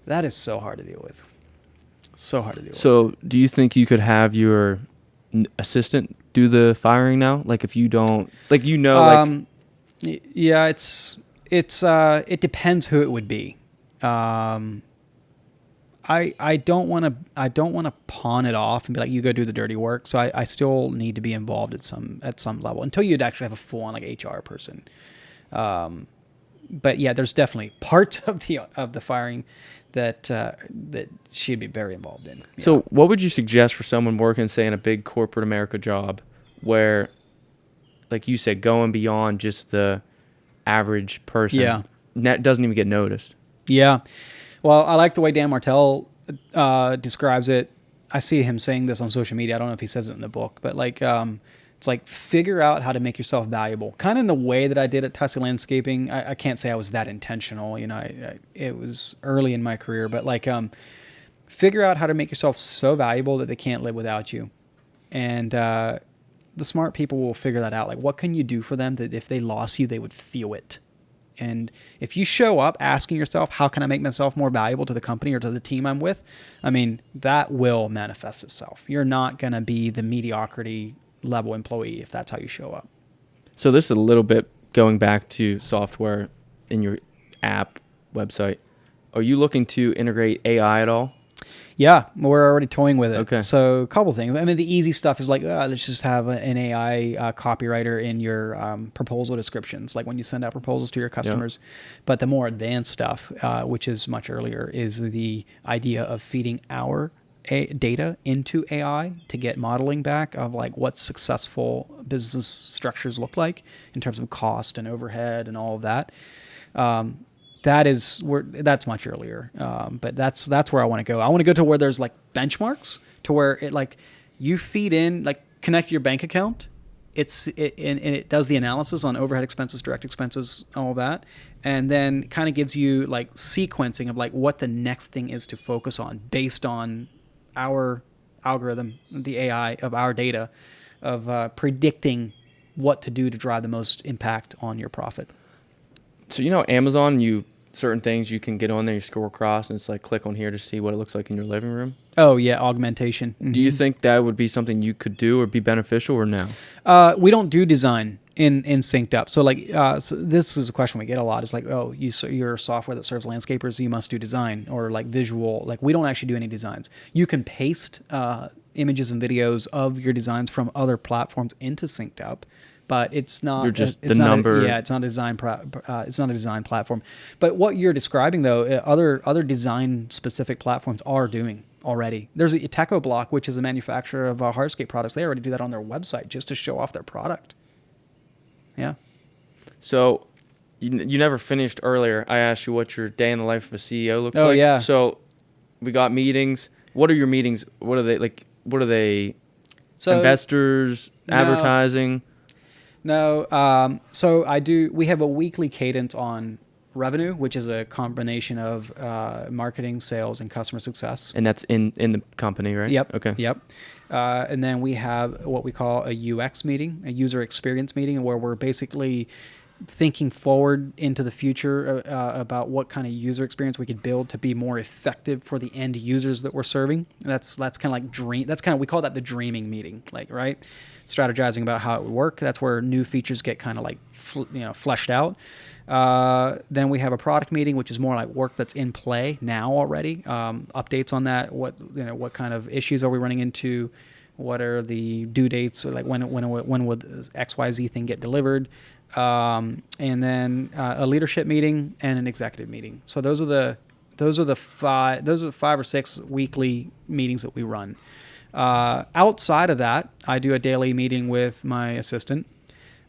That is so hard to deal with. So do you think you could have your assistant do the firing now? Like if you don't, like yeah, it depends who it would be. I don't want to pawn it off and be like, you go do the dirty work. So I still need to be involved at some level until you'd actually have a full on like HR person. But yeah, there's definitely parts of the firing that she'd be very involved in. So what would you suggest for someone working, say, in a big corporate America job where, like you said, going beyond just the average person that doesn't even get noticed? Yeah. Well, I like the way Dan Martell describes it. I see him saying this on social media. I don't know if he says it in the book, but like it's like figure out how to make yourself valuable. Kind of in the way that I did at Tussey Landscaping. I can't say I was that intentional. It was early in my career, but like figure out how to make yourself so valuable that they can't live without you. And the smart people will figure that out. Like what can you do for them that if they lost you, they would feel it. And if you show up asking yourself, how can I make myself more valuable to the company or to the team I'm with? I mean, that will manifest itself. You're not going to be the mediocrity level employee if that's how you show up. So this is a little bit going back to software in your app website. Are you looking to integrate AI at all? Yeah, we're already toying with it. Okay. So a couple things. I mean, the easy stuff is like, let's just have an AI copywriter in your proposal descriptions, like when you send out proposals to your customers. Yeah. But the more advanced stuff, which is much earlier, is the idea of feeding our data into AI to get modeling back of like what successful business structures look like in terms of cost and overhead and all of that. That's much earlier, but that's where I want to go. I want to go to where there's like benchmarks to where it like you feed in, like connect your bank account. And it does the analysis on overhead expenses, direct expenses, all of that, and then kind of gives you like sequencing of like what the next thing is to focus on based on our algorithm, the AI of our data, of predicting what to do to drive the most impact on your profit. So Amazon, certain things you can get on there, you scroll across, and it's like click on here to see what it looks like in your living room. Oh yeah, augmentation. Mm-hmm. Do you think that would be something you could do or be beneficial or no? We don't do design in Synced Up. So like, so this is a question we get a lot. It's like, oh, you're software that serves landscapers, you must do design or like visual. Like we don't actually do any designs. You can paste images and videos of your designs from other platforms into Synced Up. But it's not. You're just it's the not number. It's not a design. It's not a design platform. But what you're describing, though, other design specific platforms are doing already. There's a Teco Block, which is a manufacturer of hardscape products. They already do that on their website just to show off their product. Yeah. So, you never finished earlier. I asked you what your day in the life of a CEO looks like. Oh yeah. So, we got meetings. What are your meetings? What are they like? What are they? So, investors, advertising. No, so we have a weekly cadence on revenue, which is a combination of marketing, sales, and customer success. And that's in the company, right? Yep. Okay. Yep. And then we have what we call a UX meeting, a user experience meeting, where we're basically thinking forward into the future about what kind of user experience we could build to be more effective for the end users that we're serving. That's kind of like dream. That's kind of, we call that the dreaming meeting, like, right? Strategizing about how it would work. That's where new features get kind of like fleshed out. Then we have a product meeting, which is more like work that's in play now already. Updates on that. What kind of issues are we running into? What are the due dates? Like when would XYZ thing get delivered? And then a leadership meeting and an executive meeting. So those are the 5 or 6 weekly meetings that we run. Outside of that, I do a daily meeting with my assistant.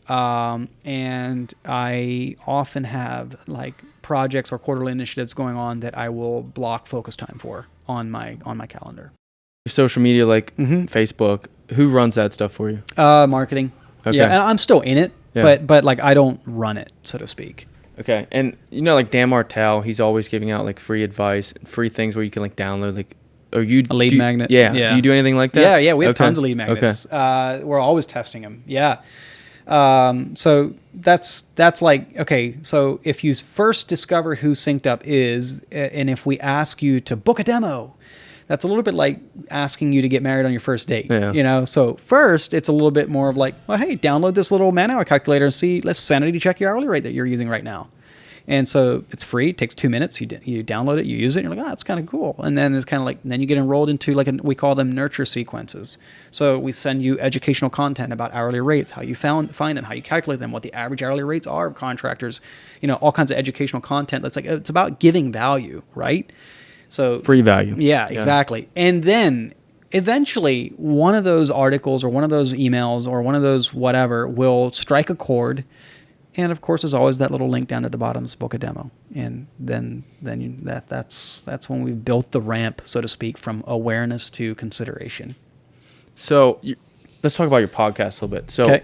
And I often have like projects or quarterly initiatives going on that I will block focus time for on my calendar. Social media, like Facebook, who runs that stuff for you? Marketing. Okay. Yeah, and I'm still in it, but like I don't run it, so to speak. Okay, and like Dan Martell, he's always giving out like free advice, free things where you can like download like. Or you a lead magnet? Yeah. Do you do anything like that? Yeah. We have tons of lead magnets. Okay. We're always testing them. Yeah. So that's like, okay, so if you first discover who Synced Up is, and if we ask you to book a demo, that's a little bit like asking you to get married on your first date. Yeah. So first it's a little bit more of like, well, hey, download this little man-hour calculator and let's sanity check your hourly rate that you're using right now. And so it's free. It takes 2 minutes. You download it, you use it, and you're like, oh, that's kind of cool. And then it's kind of like, then you get enrolled into we call them nurture sequences. So we send you educational content about hourly rates, how you find them, how you calculate them, what the average hourly rates are of contractors, all kinds of educational content. That's like, it's about giving value, right? So free value. Yeah, exactly. And then eventually one of those articles or one of those emails or one of those whatever will strike a chord. And of course, there's always that little link down at the bottom to book a demo, and then that's when we've built the ramp, so to speak, from awareness to consideration. So let's talk about your podcast a little bit. So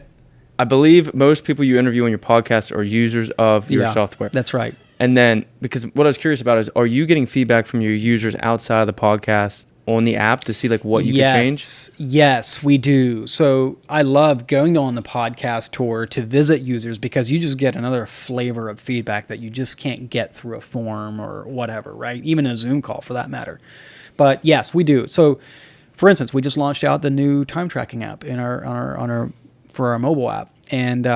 I believe most people you interview on your podcast are users of your software. That's right. And then, because what I was curious about is, are you getting feedback from your users outside of the podcast on the app to see like what you could change? Yes, we do. So I love going on the podcast tour to visit users because you just get another flavor of feedback that you just can't get through a form or whatever, right? Even a Zoom call for that matter. But yes, we do. So for instance, we just launched out the new time tracking app for our mobile app. And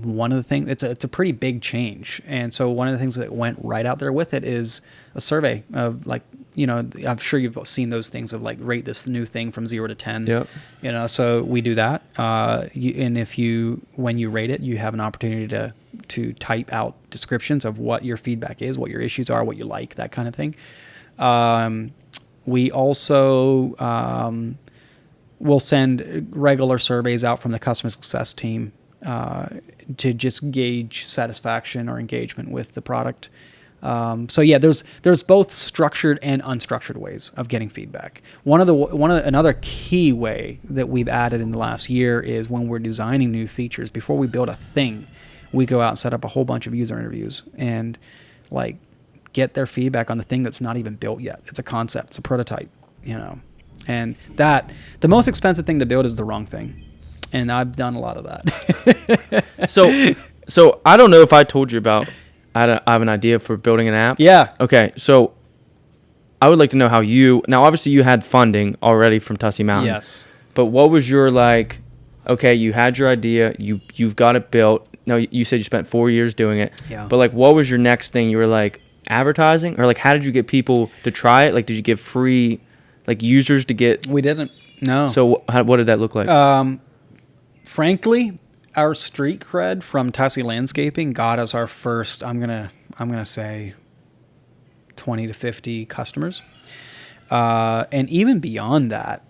one of the things, it's a pretty big change. And so one of the things that went right out there with it is a survey of like, I'm sure you've seen those things of like rate this new thing from 0 to 10. Yep. So we do that. And when you rate it, you have an opportunity to type out descriptions of what your feedback is, what your issues are, what you like, that kind of thing. We also will send regular surveys out from the customer success team to just gauge satisfaction or engagement with the product. So yeah, there's both structured and unstructured ways of getting feedback. Another key way that we've added in the last year is when we're designing new features, before we build a thing, we go out and set up a whole bunch of user interviews and like get their feedback on the thing that's not even built yet. It's a concept, it's a prototype, and that the most expensive thing to build is the wrong thing. And I've done a lot of that. So I don't know if I told you about, I have an idea for building an app. Yeah. Okay. So I would like to know how now obviously you had funding already from Tussey Mountain. Yes. But what was your okay, you had your idea, you've got it built. No, you said you spent 4 years doing it. Yeah. But what was your next thing? You were like advertising, or how did you get people to try it? Did you give free users to get? We didn't. No. So what did that look like? Frankly, our street cred from Tussey Landscaping got us our first, I'm gonna say 20 to 50 customers. And even beyond that,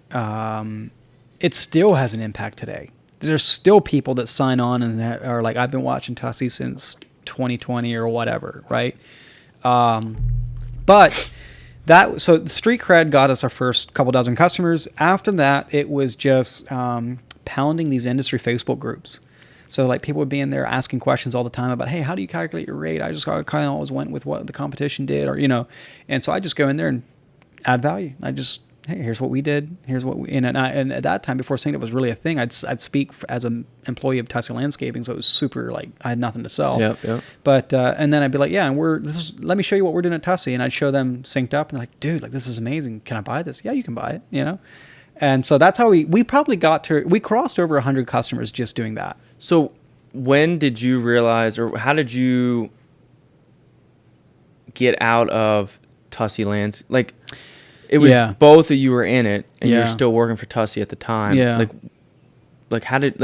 it still has an impact today. There's still people that sign on and that are like, I've been watching Tussey since 2020 or whatever, right? But so the street cred got us our first couple dozen customers. After that, it was just pounding these industry Facebook groups. So people would be in there asking questions all the time about, hey, how do you calculate your rate? I just kind of always went with what the competition did, or and so I just go in there and add value. I just hey, here's what we did. Here's what we, and at that time, before Synced Up was really a thing, I'd speak as an employee of Tussey Landscaping. So it was super like, I had nothing to sell. Yep. But, and then I'd be like, yeah, and let me show you what we're doing at Tussey. And I'd show them Synced Up and they're like, dude, like, this is amazing. Can I buy this? Yeah, you can buy it, you know? And so that's how we probably we crossed over 100 customers just doing that. So when did you realize, or how did you get out of Tussey Lands? Like, it was both of you were in it, and you were still working for Tussey at the time. Yeah. Like how did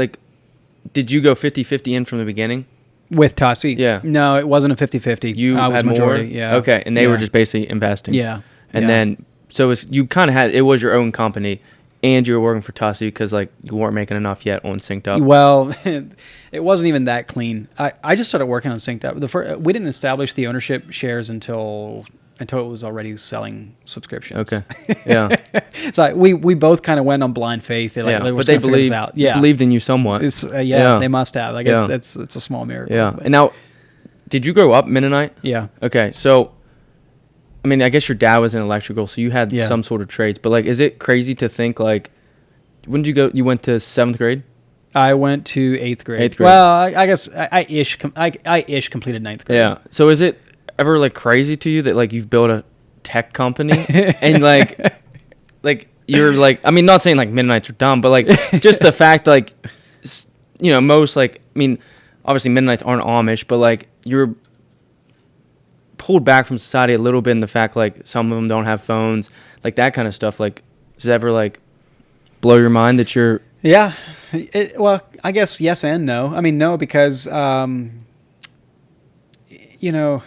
you go 50-50 in from the beginning? With Tussey? Yeah. No, it wasn't a 50-50. You I was had majority. more? Yeah. Okay, and they were just basically investing. Yeah. And then, so you kind of it was your own company, and you were working for Tussey because like you weren't making enough yet on Synced Up. Well, it wasn't even that clean. I just started working on Synced Up. We didn't establish the ownership shares until it was already selling subscriptions. Okay. Yeah. So we both kind of went on blind faith. But they believed in you somewhat. They must have. Like it's a small miracle. Yeah. And now, did you grow up Mennonite? Yeah. Okay. So, I mean, I guess your dad was in electrical, so you had some sort of trades. But like, is it crazy to think like, when did you go? You went to 7th grade? I went to 8th grade. 8th grade. Well, I guess I ish completed 9th grade. Yeah. So is it ever like crazy to you that like you've built a tech company and like you're like, I mean, not saying like Mennonites are dumb, but like just the fact like, you know, most like, I mean, obviously Mennonites aren't Amish, but like you're pulled back from society a little bit in the fact like some of them don't have phones, like that kind of stuff. Like, does it ever like blow your mind that you're... Yeah. Well, I guess yes and no. I mean, no, because, you know,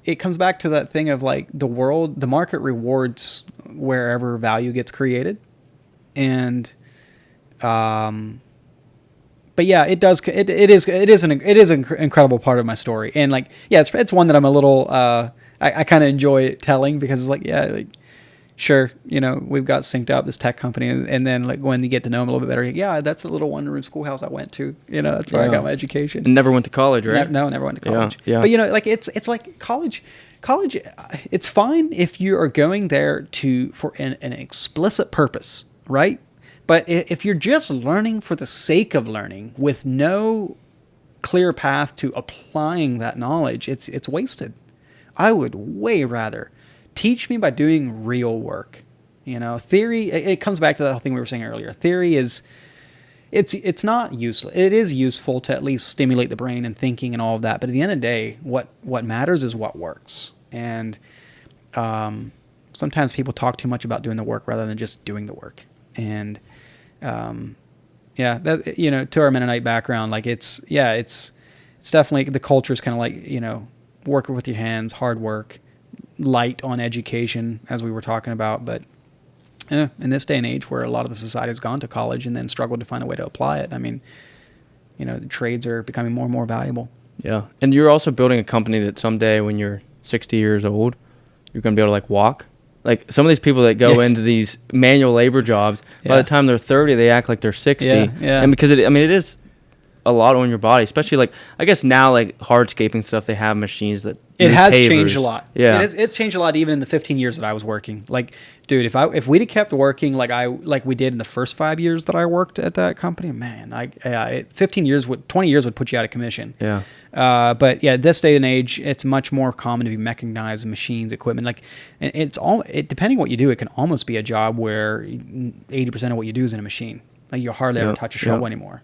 it comes back to that thing of like the market rewards wherever value gets created. And, but yeah, it does. It is an incredible part of my story. And like, yeah, it's one that I'm a little, I kind of enjoy telling because it's like, yeah, like, sure, you know, we've got Synced Up, this tech company, and then like when you get to know them a little bit better, yeah, that's the little one-room schoolhouse I went to. You know, that's where I got my education. And never went to college, right? No, never went to college. Yeah. But you know, like it's like college. It's fine if you are going there for an explicit purpose, right? But if you're just learning for the sake of learning with no clear path to applying that knowledge, it's wasted. I would way rather teach me by doing real work. You know, theory, it comes back to that thing we were saying earlier. Theory it's not useful. It is useful to at least stimulate the brain and thinking and all of that. But at the end of the day, what matters is what works. And sometimes people talk too much about doing the work rather than just doing the work. And that, you know, to our Mennonite background, like it's definitely, the culture is kind of like, you know, working with your hands, hard work, light on education, as we were talking about. But in this day and age where a lot of the society has gone to college and then struggled to find a way to apply it, I mean, you know, the trades are becoming more and more valuable. Yeah. And you're also building a company that someday when you're 60 years old, you're going to be able to like walk. Like some of these people that go into these manual labor jobs, by the time they're 30, they act like they're 60. Yeah. And because it is a lot on your body, especially like, I guess now like hardscaping stuff, they have machines that it has pavers. Changed a lot. Yeah. It's changed a lot even in the 15 years that I was working. Like, dude, if we'd have kept working like we did in the first 5 years that I worked at that company, man, 20 years would put you out of commission. Yeah. But yeah, this day and age, it's much more common to be mechanized, machines, equipment. Like, depending on what you do, it can almost be a job where 80% of what you do is in a machine. Like you hardly ever touch a shovel anymore.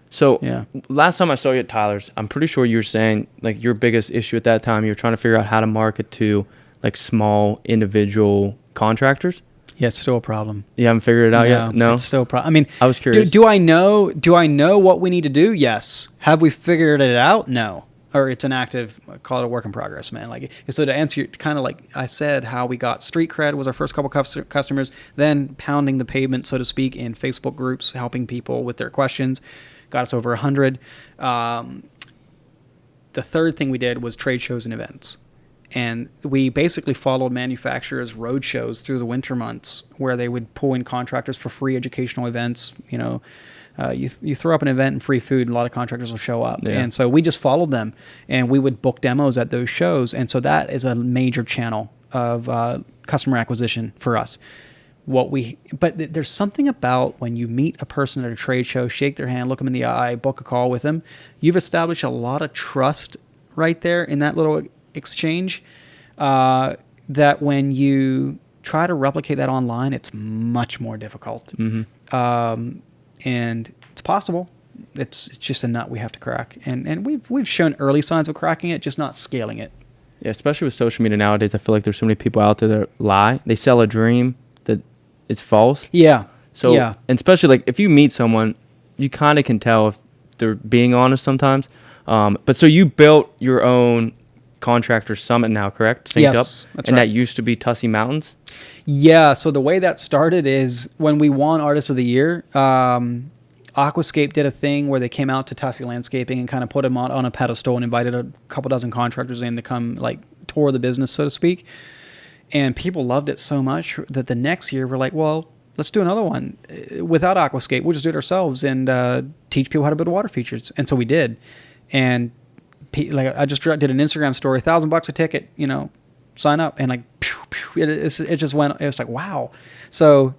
So last time I saw you at Tyler's, I'm pretty sure you were saying like your biggest issue at that time, you were trying to figure out how to market to like small individual contractors. Yeah, it's still a problem. You haven't figured it out yet? No, it's still a problem. I mean, I was curious. Do I know what we need to do? Yes. Have we figured it out? No. Or it's an active, call it a work in progress, man. Like, so to answer, kind of like I said, how we got street cred was our first couple customers, then pounding the pavement, so to speak, in Facebook groups, helping people with their questions. Got us over 100. The third thing we did was trade shows and events. And we basically followed manufacturers' road shows through the winter months where they would pull in contractors for free educational events. You know, you throw up an event and free food, and a lot of contractors will show up. Yeah. And so we just followed them, and we would book demos at those shows. And so that is a major channel customer acquisition for us. But there's something about when you meet a person at a trade show, shake their hand, look them in the eye, book a call with them, you've established a lot of trust right there in that little exchange, that when you try to replicate that online, it's much more difficult. And it's possible. It's just a nut we have to crack. And we've shown early signs of cracking it, just not scaling it. Yeah, especially with social media nowadays, I feel like there's so many people out there that lie. They sell a dream that it's false. Yeah. So, yeah. And especially like if you meet someone, you kind of can tell if they're being honest sometimes. But so you built your own Contractor Summit now, correct? Synced Yes, up? that's and right. that used to be Tussey Mountains? Yeah, so the way that started is when we won Artist of the Year, Aquascape did a thing where they came out to Tussey Landscaping and kind of put them on a pedestal and invited a couple dozen contractors in to come like tour the business, so to speak. And people loved it so much that the next year we're like, well, let's do another one without Aquascape. We'll just do it ourselves and teach people how to build water features. And so we did. And like I just did an Instagram story, $1,000 a ticket, sign up, and like it just went. It was like wow. So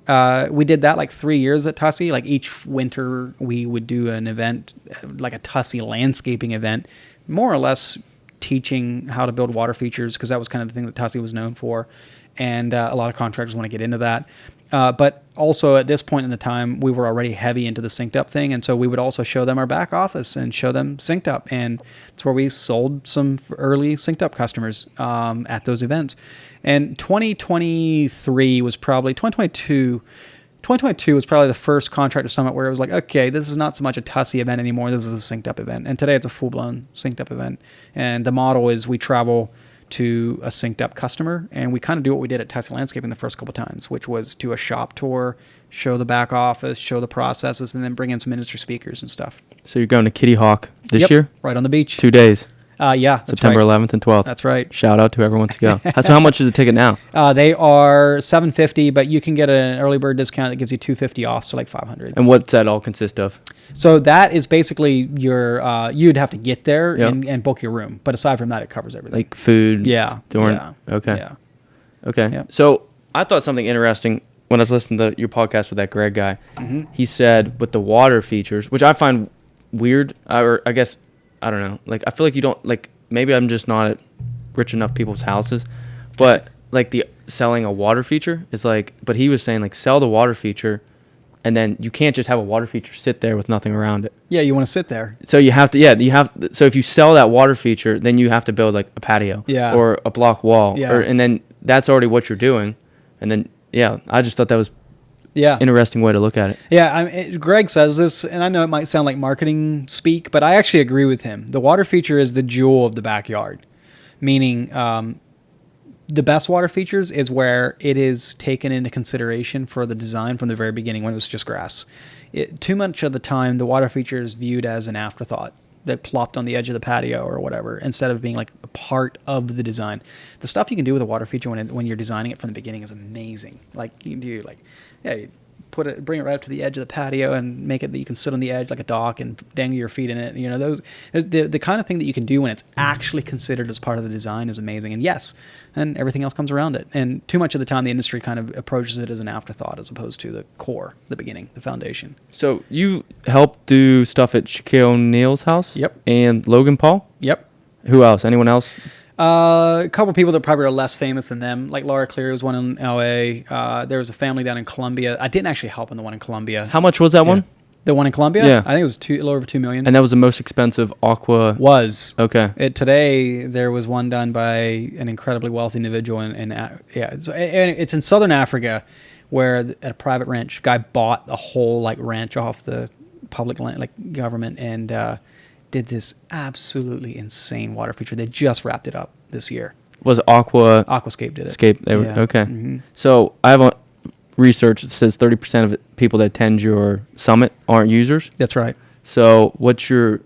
we did that like 3 years at Tussey. Like each winter we would do an event, like a Tussey Landscaping event, more or less teaching how to build water features because that was kind of the thing that Tussey was known for, and a lot of contractors want to get into that. But also at this point in the time, we were already heavy into the synced up thing. And so we would also show them our back office and show them synced up. And it's where we sold some early synced up customers at those events. And 2022 was probably the first Contractor Summit where it was like, okay, this is not so much a Tussey event anymore. This is a synced up event. And today it's a full blown synced up event. And the model is we travel to a synced up customer, and we kind of do what we did at Tussey Landscaping the first couple of times, which was do a shop tour, show the back office, show the processes, and then bring in some industry speakers and stuff. So you're going to Kitty Hawk this Yep, year? right on the beach. 2 days. Yeah, that's September right. 11th and 12th. That's right. Shout out to whoever wants to go. So how much is the ticket now? They are $750, but you can get an early bird discount that gives you $250 off, so like $500. And what's that all consist of? So that is basically your you'd have to get there Yep. and book your room, but aside from that, it covers everything. Like food? Yeah. During, yeah. Okay. Yeah. Okay. Yep. So I thought something interesting when I was listening to your podcast with that Greg guy. Mm-hmm. He said with the water features, which I find weird, or I guess, I don't know. Like, I feel like you don't, like, maybe I'm just not at rich enough people's houses, but like the selling a water feature is like, but he was saying like sell the water feature and then you can't just have a water feature sit there with nothing around it. Yeah, you want to sit there. So so if you sell that water feature, then you have to build like a patio or a block wall and then that's already what you're doing. And then, I just thought that was interesting way to look at it. Yeah, Greg says this, and I know it might sound like marketing speak, but I actually agree with him. The water feature is the jewel of the backyard, meaning the best water features is where it is taken into consideration for the design from the very beginning when it was just grass. Too much of the time, the water feature is viewed as an afterthought that plopped on the edge of the patio or whatever, instead of being like a part of the design. The stuff you can do with a water feature when you're designing it from the beginning is amazing. Like you can do you bring it right up to the edge of the patio and make it that you can sit on the edge like a dock and dangle your feet in it. The kind of thing that you can do when it's actually considered as part of the design is amazing. And and everything else comes around it. And too much of the time, the industry kind of approaches it as an afterthought as opposed to the core, the beginning, the foundation. So you helped do stuff at Shaquille O'Neal's house? Yep. And Logan Paul? Yep. Who else? Anyone else? A couple people that probably are less famous than them, like Laura Clear was one in LA. There was a family down in Colombia. I didn't actually help in the one in Colombia. How much was that one? The one in Colombia? Yeah. I think it was a little over $2 million. And that was the most expensive aqua. Was. Okay. Today, there was one done by an incredibly wealthy individual. It's in southern Africa where at a private ranch, guy bought a whole ranch off the public land, government, and did this absolutely insane water feature. They just wrapped it up this year. Was Aquascape did it. Okay. Mm-hmm. So I have a research that says 30% of people that attend your summit aren't users. That's right. So what's your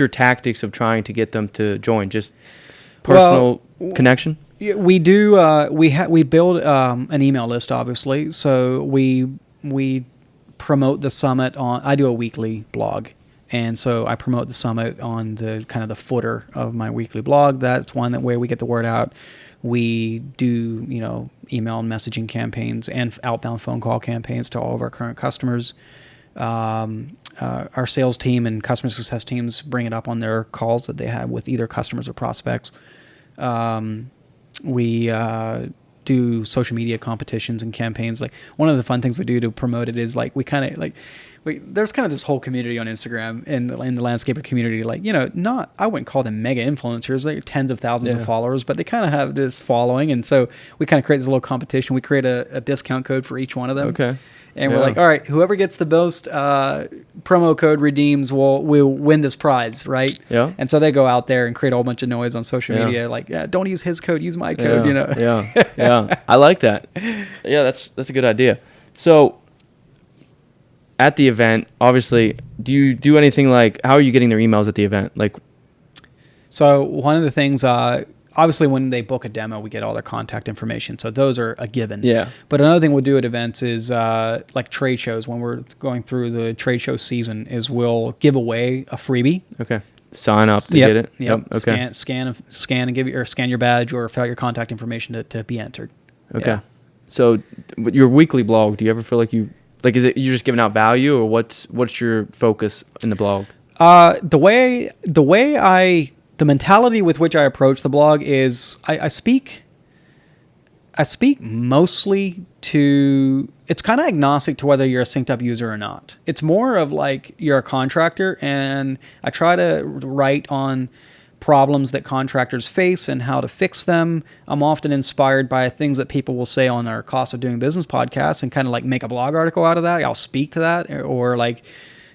tactics of trying to get them to join? Just personal connection? We do. We build an email list, obviously. So we promote the summit on. I do a weekly blog, And so I promote the summit on the kind of the footer of my weekly blog. That's one way we get the word out. We do, email and messaging campaigns and outbound phone call campaigns to all of our current customers. Our sales team and customer success teams bring it up on their calls that they have with either customers or prospects. We do social media competitions and campaigns. Like, one of the fun things we do to promote it is like there's kind of this whole community on Instagram in the landscaper community. Like, I wouldn't call them mega influencers, like tens of thousands of followers, but they kind of have this following. And so we kind of create this little competition. We create a discount code for each one of them. Okay. And we're like, all right, whoever gets the most promo code redeems will win this prize, right? Yeah. And so they go out there and create a whole bunch of noise on social media, like, don't use his code, use my code, Yeah. I like that. Yeah, that's a good idea. So at the event, obviously, do you do anything like, how are you getting their emails at the event? Like, so one of the things, obviously, when they book a demo, we get all their contact information. So those are a given. Yeah. But another thing we'll do at events is like trade shows. When we're going through the trade show season, is we'll give away a freebie. Okay. Sign up to get it. Yep. Okay. Scan and scan your badge or fill out your contact information to be entered. Okay. Yeah. So with your weekly blog, do you ever feel like is it you're just giving out value, or what's your focus in the blog? The mentality with which I approach the blog is I speak mostly to, it's kind of agnostic to whether you're a synced up user or not. It's more of like, you're a contractor, and I try to write on problems that contractors face and how to fix them. I'm often inspired by things that people will say on our Cost of Doing Business podcast and kind of like make a blog article out of that. I'll speak to that, or like,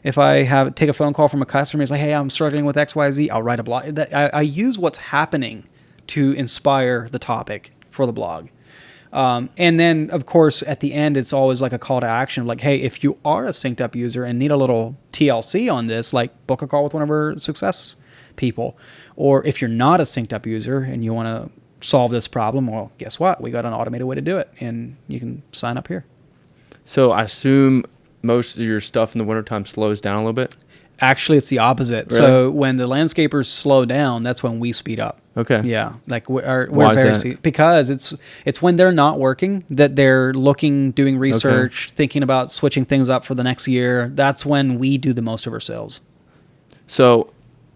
if I take a phone call from a customer, he's like, hey, I'm struggling with XYZ, I'll write a blog. I use what's happening to inspire the topic for the blog. And then, of course, at the end, it's always like a call to action. Like, hey, if you are a synced up user and need a little TLC on this, like book a call with one of our success people. Or if you're not a synced up user and you want to solve this problem, well, guess what? We got an automated way to do it, and you can sign up here. So I assume most of your stuff in the wintertime slows down a little bit? Actually, it's the opposite. Really? So when the landscapers slow down, that's when we speed up. Okay. Yeah. Like Why is that? Because it's when they're not working that they're looking, doing research, thinking about switching things up for the next year. That's when we do the most of our sales. So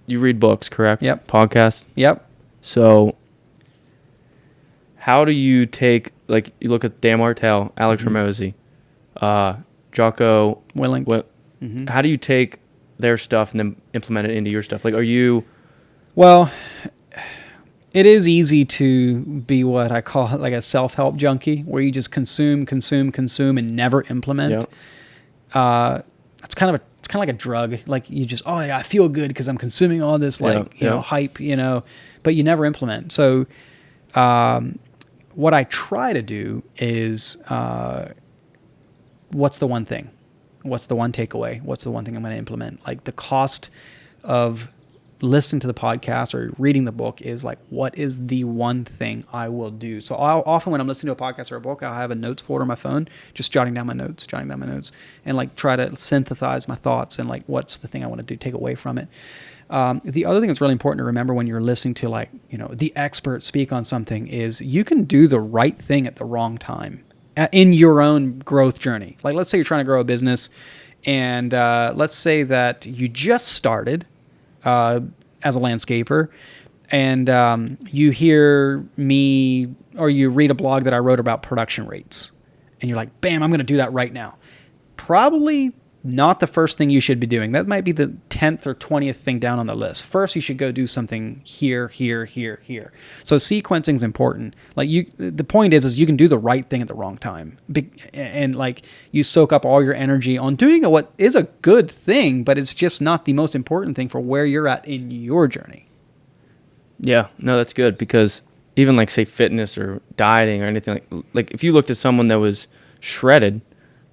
you read books, correct? Yep. Podcasts? Yep. So how do you take, like, you look at Dan Martell, Alex Ramosi, Jocko Willing. How do you take their stuff and then implement it into your stuff? Like, are you... Well, it is easy to be what I call like a self-help junkie, where you just consume, and never implement. Yep. It's kind of like a drug. Like, you just, oh yeah, I feel good because I'm consuming all this hype, but you never implement. So what I try to do is what's the one thing? What's the one takeaway? What's the one thing I'm going to implement? Like, the cost of listening to the podcast or reading the book is like, what is the one thing I will do? So often when I'm listening to a podcast or a book, I'll have a notes folder on my phone, just jotting down my notes, and like try to synthesize my thoughts and like, what's the thing I want to do, take away from it. The other thing that's really important to remember when you're listening to, like, the expert speak on something is you can do the right thing at the wrong time in your own growth journey. Like, let's say you're trying to grow a business, and let's say that you just started as a landscaper, and you hear me, or you read a blog that I wrote about production rates, and you're like, bam, I'm going to do that right now. Probably not the first thing you should be doing. That might be the 10th or 20th thing down on the list. First, you should go do something here. So sequencing is important. Like, the point is you can do the right thing at the wrong time, and like, you soak up all your energy on doing what is a good thing, but it's just not the most important thing for where you're at in your journey. Yeah, no, that's good, because even like, say, fitness or dieting or anything, like if you looked at someone that was shredded,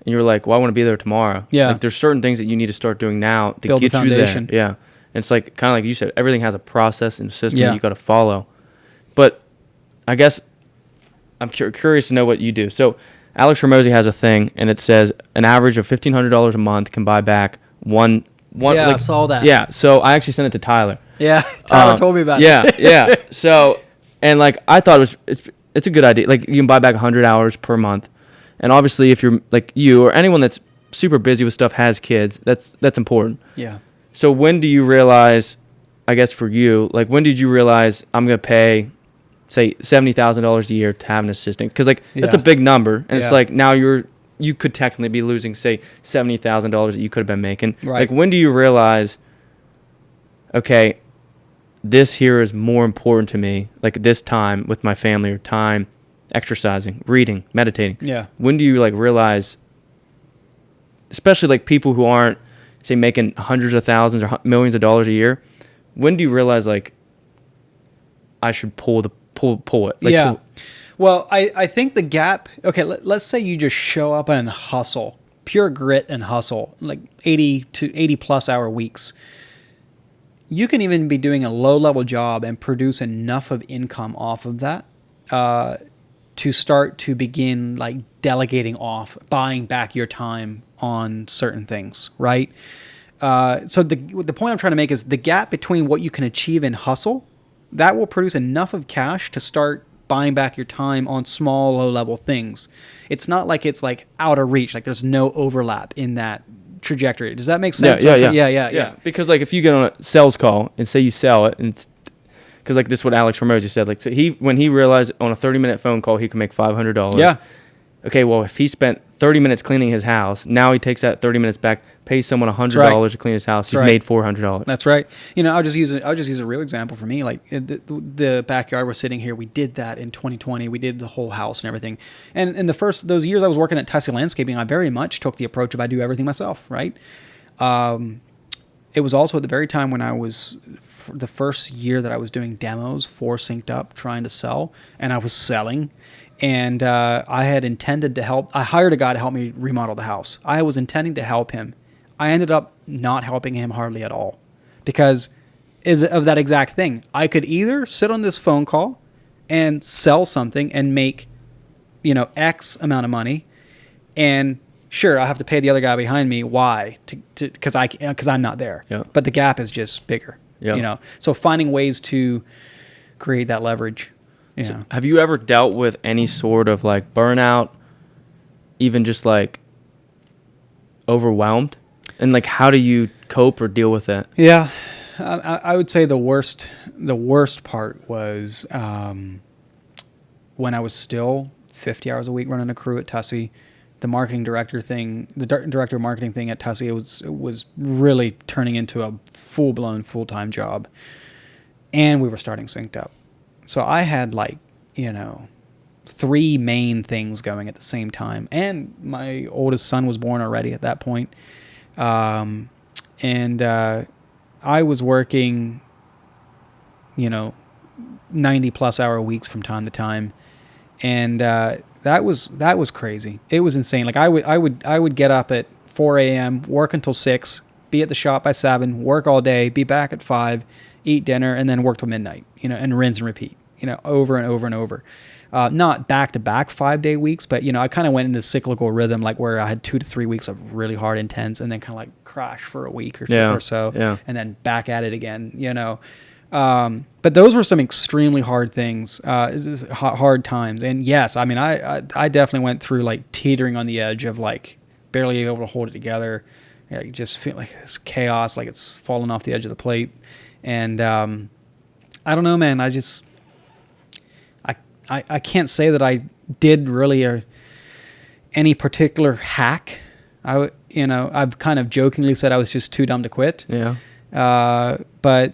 and you were like, well, I want to be there tomorrow. Yeah. Like, there's certain things that you need to start doing now to build get the you foundation. there. Yeah. And it's like, kind of like you said, everything has a process and system Yeah. that you got to follow. But I guess I'm curious to know what you do. So Alex Ramosi has a thing, and it says an average of $1,500 a month can buy back one one. Yeah, like, I saw that. Yeah, so I actually sent it to Tyler. Yeah, Tyler told me about it. Yeah. So, and like I thought it's a good idea. Like you can buy back 100 hours per month, and obviously if you're like you or anyone that's super busy with stuff has kids, that's important. Yeah. So when do you realize? I guess for you, like when did you realize I'm gonna pay, say $70,000 a year to have an assistant? Because like that's a big number, and it's like now you could technically be losing say $70,000 that you could have been making. Right. Like when do you realize? Okay, this here is more important to me. Like this time with my family, or time exercising, reading, meditating. Yeah. When do you like realize? Especially like people who aren't say making hundreds of thousands or millions of dollars a year. When do you realize like I should pull it? Like, Well, I think the gap. Okay, let's say you just show up and hustle, pure grit and hustle, like 80 to 80 plus hour weeks. You can even be doing a low level job and produce enough of income off of that to start to begin like delegating off, buying back your time on certain things, right? So the point I'm trying to make is the gap between what you can achieve in hustle, that will produce enough of cash to start buying back your time on small, low-level things. It's not like it's like out of reach, like there's no overlap in that trajectory. Does that make sense? Yeah. Because like if you get on a sales call and say you sell it, and because like this is what Alex Ramosi said, like so when he realized on a 30-minute phone call he could make $500. Yeah. Okay, well if he spent 30 minutes cleaning his house, now he takes that 30 minutes back, pays someone $100 to clean his house. He's made $400. That's right. You know, I'll just use a real example for me. Like the backyard we're sitting here, we did that in 2020. We did the whole house and everything. And in those years I was working at Tussey Landscaping, I very much took the approach of I do everything myself. Right. It was also at the very time when I was the first year that I was doing demos for Synced Up, trying to sell, and I was selling. And I had intended to help. I hired a guy to help me remodel the house. I was intending to help him. I ended up not helping him hardly at all because of that exact thing. I could either sit on this phone call and sell something and make, X amount of money, and sure, I have to pay the other guy behind me. Why? Because I'm not there. Yeah. But the gap is just bigger. Yeah. So finding ways to create that leverage. So have you ever dealt with any sort of like burnout, even just like overwhelmed? And like, how do you cope or deal with that? Yeah, I would say the worst part was when I was still 50 hours a week running a crew at Tussey. The director of marketing thing at Tussey, it was really turning into a full-blown full-time job, and we were starting Synced Up. So I had 3 main things going at the same time, and my oldest son was born already at that point. And I was working, 90 plus hour weeks from time to time. And, that was crazy. It was insane. Like I would get up at 4 a.m., work until 6, be at the shop by 7, work all day, be back at 5, eat dinner, and then work till midnight, and rinse and repeat, over and over and over. Not back-to-back 5-day weeks, but, I kind of went into cyclical rhythm, like where I had 2 to 3 weeks of really hard intense and then kind of like crash for a week or so, and then back at it again, But those were some extremely hard things, hard times. And yes, I mean, I definitely went through like teetering on the edge of like barely able to hold it together. You just feel like it's chaos, like it's falling off the edge of the plate. And I don't know, man, I can't say that I did really any particular hack. I've kind of jokingly said I was just too dumb to quit. Yeah. But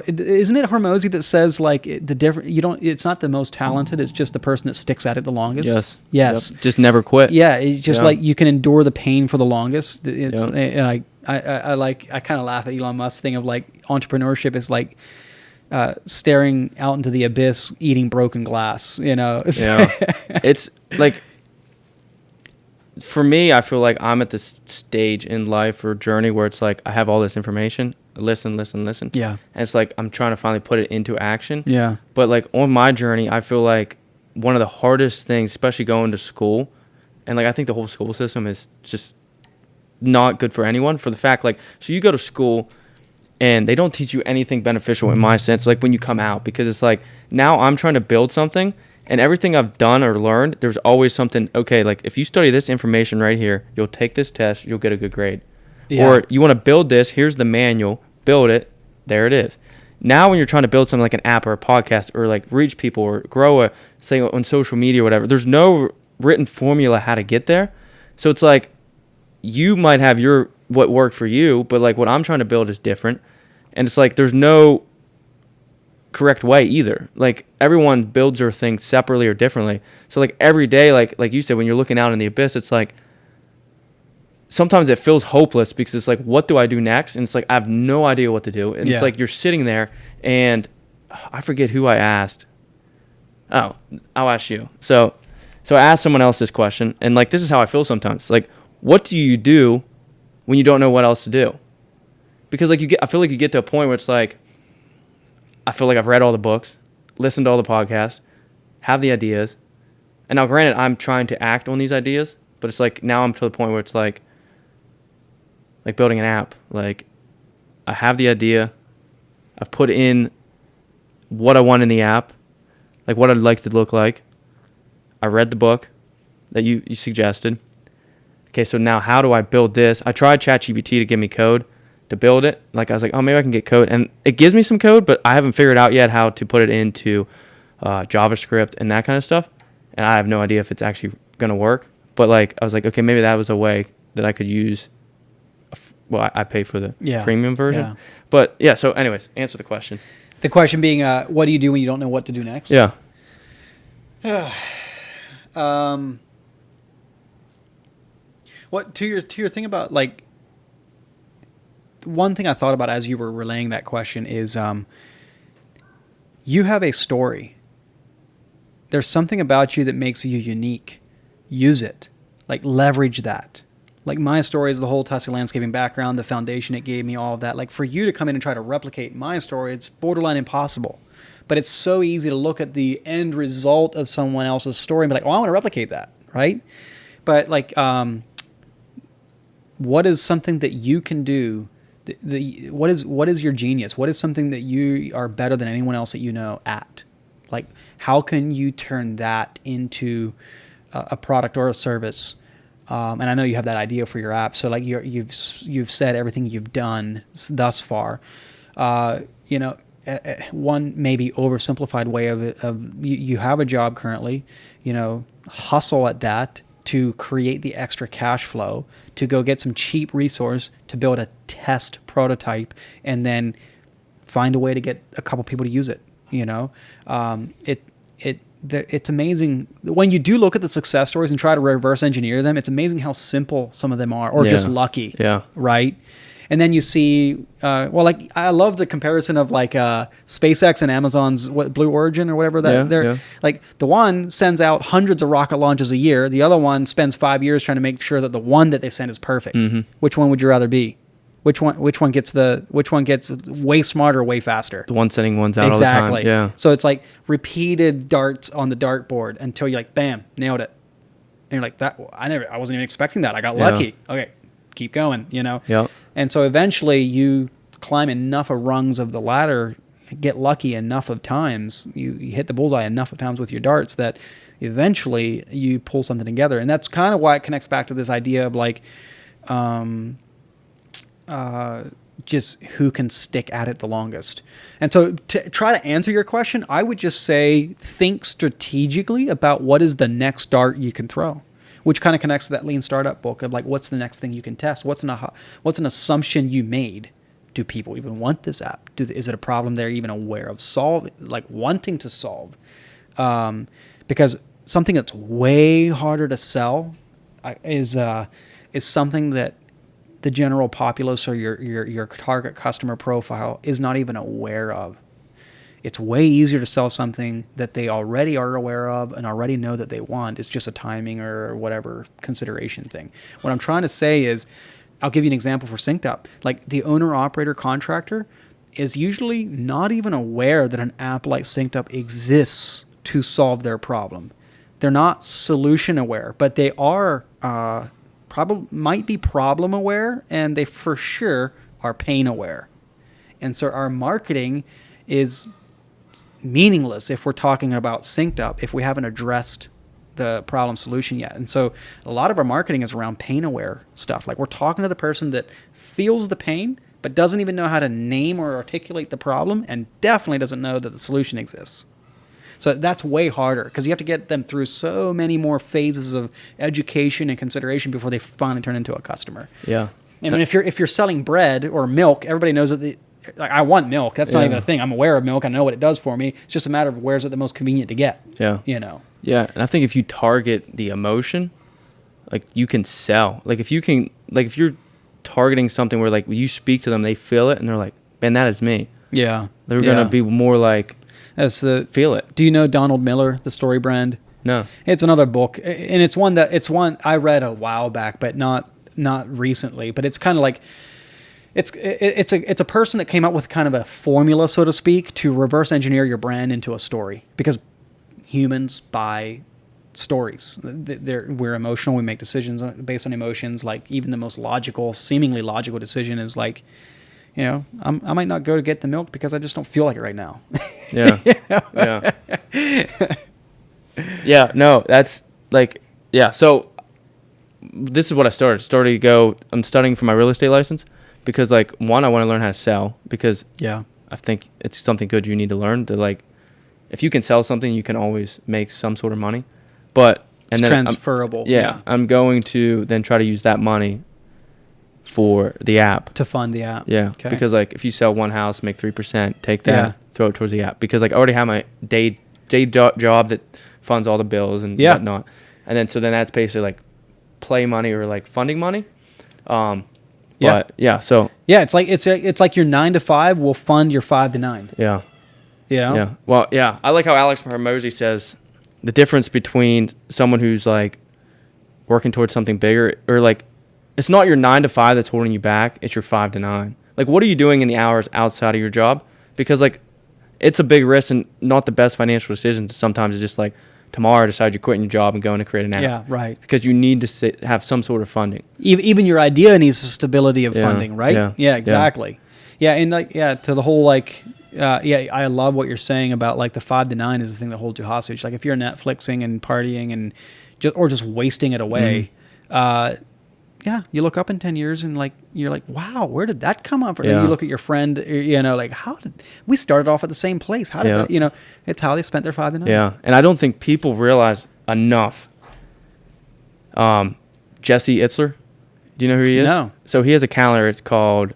isn't it Hormozy that says like it's not the most talented, it's just the person that sticks at it the longest? Yes. Yep. Just never quit. Yeah. It's just like you can endure the pain for the longest. And I kind of laugh at Elon Musk's thing of like entrepreneurship is like staring out into the abyss, eating broken glass, Yeah. It's like, for me, I feel like I'm at this stage in life or journey where it's like I have all this information, listen. Yeah. And it's like I'm trying to finally put it into action. Yeah. But like on my journey, I feel like one of the hardest things, especially going to school, and like I think the whole school system is just not good for anyone for the fact, like, so you go to school and they don't teach you anything beneficial in my sense, like when you come out, because it's like, now I'm trying to build something, and everything I've done or learned, there's always something, okay, like if you study this information right here, you'll take this test, you'll get a good grade. Yeah. Or you want to build this, here's the manual, build it, there it is. Now when you're trying to build something like an app or a podcast or like reach people or grow a, say on social media or whatever, there's no written formula how to get there. So it's like, you might have what worked for you, but like what I'm trying to build is different. And it's like, there's no correct way either. Like everyone builds their things separately or differently. So like every day, like you said, when you're looking out in the abyss, it's like sometimes it feels hopeless because it's like, what do I do next? And it's like, I have no idea what to do. And it's like you're sitting there, and I forget who I asked. Oh, I'll ask you. So I asked someone else this question, and like this is how I feel sometimes. Like, what do you do when you don't know what else to do? Because like I feel like you get to a point where it's like, I feel like I've read all the books, listened to all the podcasts, have the ideas. And now granted, I'm trying to act on these ideas, but it's like now I'm to the point where it's like building an app. Like I have the idea, I've put in what I want in the app, like what I'd like to look like. I read the book that you suggested. Okay, so now how do I build this? I tried ChatGPT to give me code to build it. Like I was like, oh, maybe I can get code, and it gives me some code, but I haven't figured out yet how to put it into JavaScript and that kind of stuff, and I have no idea if it's actually gonna work. But like I was like, okay, maybe that was a way that I could use. Well, I pay for the premium version, but yeah. So, anyways, answer the question. The question being, what do you do when you don't know what to do next? Yeah. What to your thing about like. One thing I thought about as you were relaying that question is you have a story. There's something about you that makes you unique. Use it. Like leverage that. Like my story is the whole Tussey Landscaping background, the foundation it gave me, all of that. Like for you to come in and try to replicate my story, it's borderline impossible. But it's so easy to look at the end result of someone else's story and be like, oh, I want to replicate that, right? But like, what is something that you can do? What is your genius? What is something that you are better than anyone else that you know at? Like, how can you turn that into a product or a service? And I know you have that idea for your app. So like you've said everything you've done thus far. One maybe oversimplified way of it, you have a job currently. Hustle at that to create the extra cash flow, to go get some cheap resource to build a test prototype, and then find a way to get a couple people to use it. It's amazing when you do look at the success stories and try to reverse engineer them. It's amazing how simple some of them are, or just lucky. Yeah. Right. And then you see, like I love the comparison of like SpaceX and Amazon's Blue Origin or whatever that like the one sends out hundreds of rocket launches a year. The other one spends 5 years trying to make sure that the one that they send is perfect. Mm-hmm. Which one would you rather be? Which one gets way smarter, way faster? The one sending ones out all the time. Exactly. Yeah. So it's like repeated darts on the dartboard until you're like, bam, nailed it. And you're like, that I wasn't even expecting that. I got lucky. Okay, keep going. Yeah. And so eventually you climb enough of rungs of the ladder, get lucky enough of times, you hit the bullseye enough of times with your darts that eventually you pull something together. And that's kind of why it connects back to this idea of like, just who can stick at it the longest. And so to try to answer your question, I would just say think strategically about what is the next dart you can throw, which kind of connects to that lean startup book of like, what's the next thing you can test? What's an assumption you made? Do people even want this app? Is it a problem they're even aware of wanting to solve? Because something that's way harder to sell is something that the general populace or your target customer profile is not even aware of. It's way easier to sell something that they already are aware of and already know that they want. It's just a timing or whatever consideration thing. What I'm trying to say is, I'll give you an example for Synced Up. Like the owner-operator contractor is usually not even aware that an app like Synced Up exists to solve their problem. They're not solution aware, but they are probably might be problem aware, and they for sure are pain aware. And so our marketing is meaningless if we're talking about synced up, if we haven't addressed the problem solution yet. And so a lot of our marketing is around pain aware stuff. Like we're talking to the person that feels the pain, but doesn't even know how to name or articulate the problem, and definitely doesn't know that the solution exists. So that's way harder because you have to get them through so many more phases of education and consideration before they finally turn into a customer. Yeah. I mean, if you're selling bread or milk, everybody knows that like I want milk. That's not even a thing. I'm aware of milk. I know what it does for me. It's just a matter of where's it the most convenient to get. Yeah. You know. Yeah, and I think if you target the emotion, like you can sell. Like if you're targeting something where like you speak to them, they feel it, and they're like, "Man, that is me." Yeah. They're gonna be more like, feel it. Do you know Donald Miller, The Story Brand? No. It's another book, and it's one I read a while back, but not recently. But it's kind of like it's a person that came up with kind of a formula, so to speak, to reverse engineer your brand into a story, because humans buy stories. We're emotional. We make decisions based on emotions. Like even the most seemingly logical decision is like, you know, I might not go to get the milk because I just don't feel like it right now. Yeah. Yeah. Yeah. No, that's like, yeah. So this is what I started. I'm studying for my real estate license because like, one, I want to learn how to sell because I think it's something good you need to learn to like, if you can sell something, you can always make some sort of money, but it's transferable. I'm going to then try to use that money for the app to fund the app. Yeah, okay. Because like if you sell one house, make 3%, take that, throw it towards the app. Because like I already have my day job that funds all the bills and whatnot, and then that's basically like play money or like funding money. So it's like your 9 to 5 will fund your 5 to 9. Yeah. Yeah. Yeah. Well, yeah. I like how Alex Hormozy says the difference between someone who's like working towards something bigger or like it's not your 9 to 5 that's holding you back. It's your 5 to 9. Like, what are you doing in the hours outside of your job? Because like it's a big risk and not the best financial decision. Sometimes it's just like tomorrow decide you're quitting your job and going to create an app. Yeah. Right. Because you need to have some sort of funding. Even your idea needs a stability of funding, right? Yeah. Exactly. Yeah. And like, to the whole like, I love what you're saying about like the 5 to 9 is the thing that holds you hostage. Like if you're Netflixing and partying and just wasting it away, you look up in 10 years and like you're like, wow, where did that come up? And you look at your friend, you know, like how did we started off at the same place? How did that, you know? It's how they spent their 5 to 9. Yeah, and I don't think people realize enough. Jesse Itzler, do you know who he is? No. So he has a calendar. It's called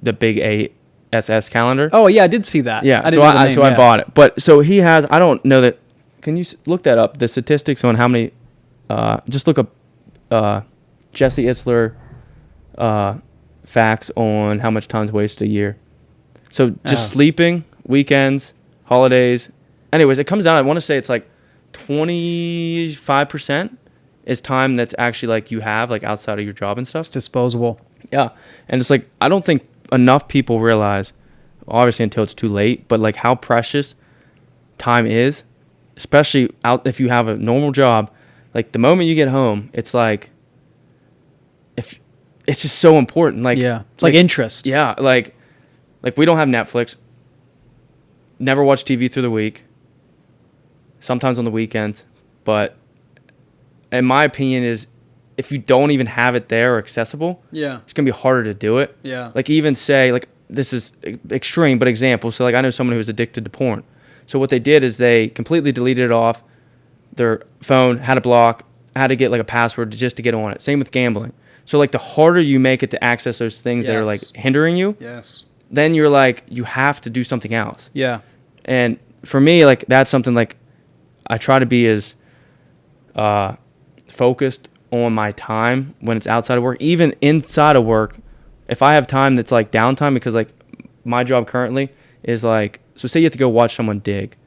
the Big ASS calendar. Oh yeah, I did see that. Yeah, I bought it. But so he has. I don't know that. Can you look that up? The statistics on how many. Just look up Jesse Itzler facts on how much time's wasted a year. So just sleeping, weekends, holidays. Anyways, it comes down. I want to say it's like 25% is time that's actually like you have like outside of your job and stuff. It's disposable. Yeah, and it's like I don't think enough people realize, obviously until it's too late, but like how precious time is, especially if you have a normal job. Like the moment you get home, it's like if it's just so important. Like it's like interest. Yeah, like we don't have Netflix. Never watch TV through the week. Sometimes on the weekends, but in my opinion is if you don't even have it there or accessible, it's gonna be harder to do it. Yeah. Like even say like this is extreme, but example. So like I know someone who was addicted to porn. So what they did is they completely deleted it off their phone, had a block, had to get like a password just to get on it. Same with gambling. So like the harder you make it to access those things that are like hindering you, then you're like you have to do something else. Yeah. And for me, like that's something like I try to be as focused on my time when it's outside of work, even inside of work. If I have time that's like downtime, because like my job currently is like, so say you have to go watch someone dig,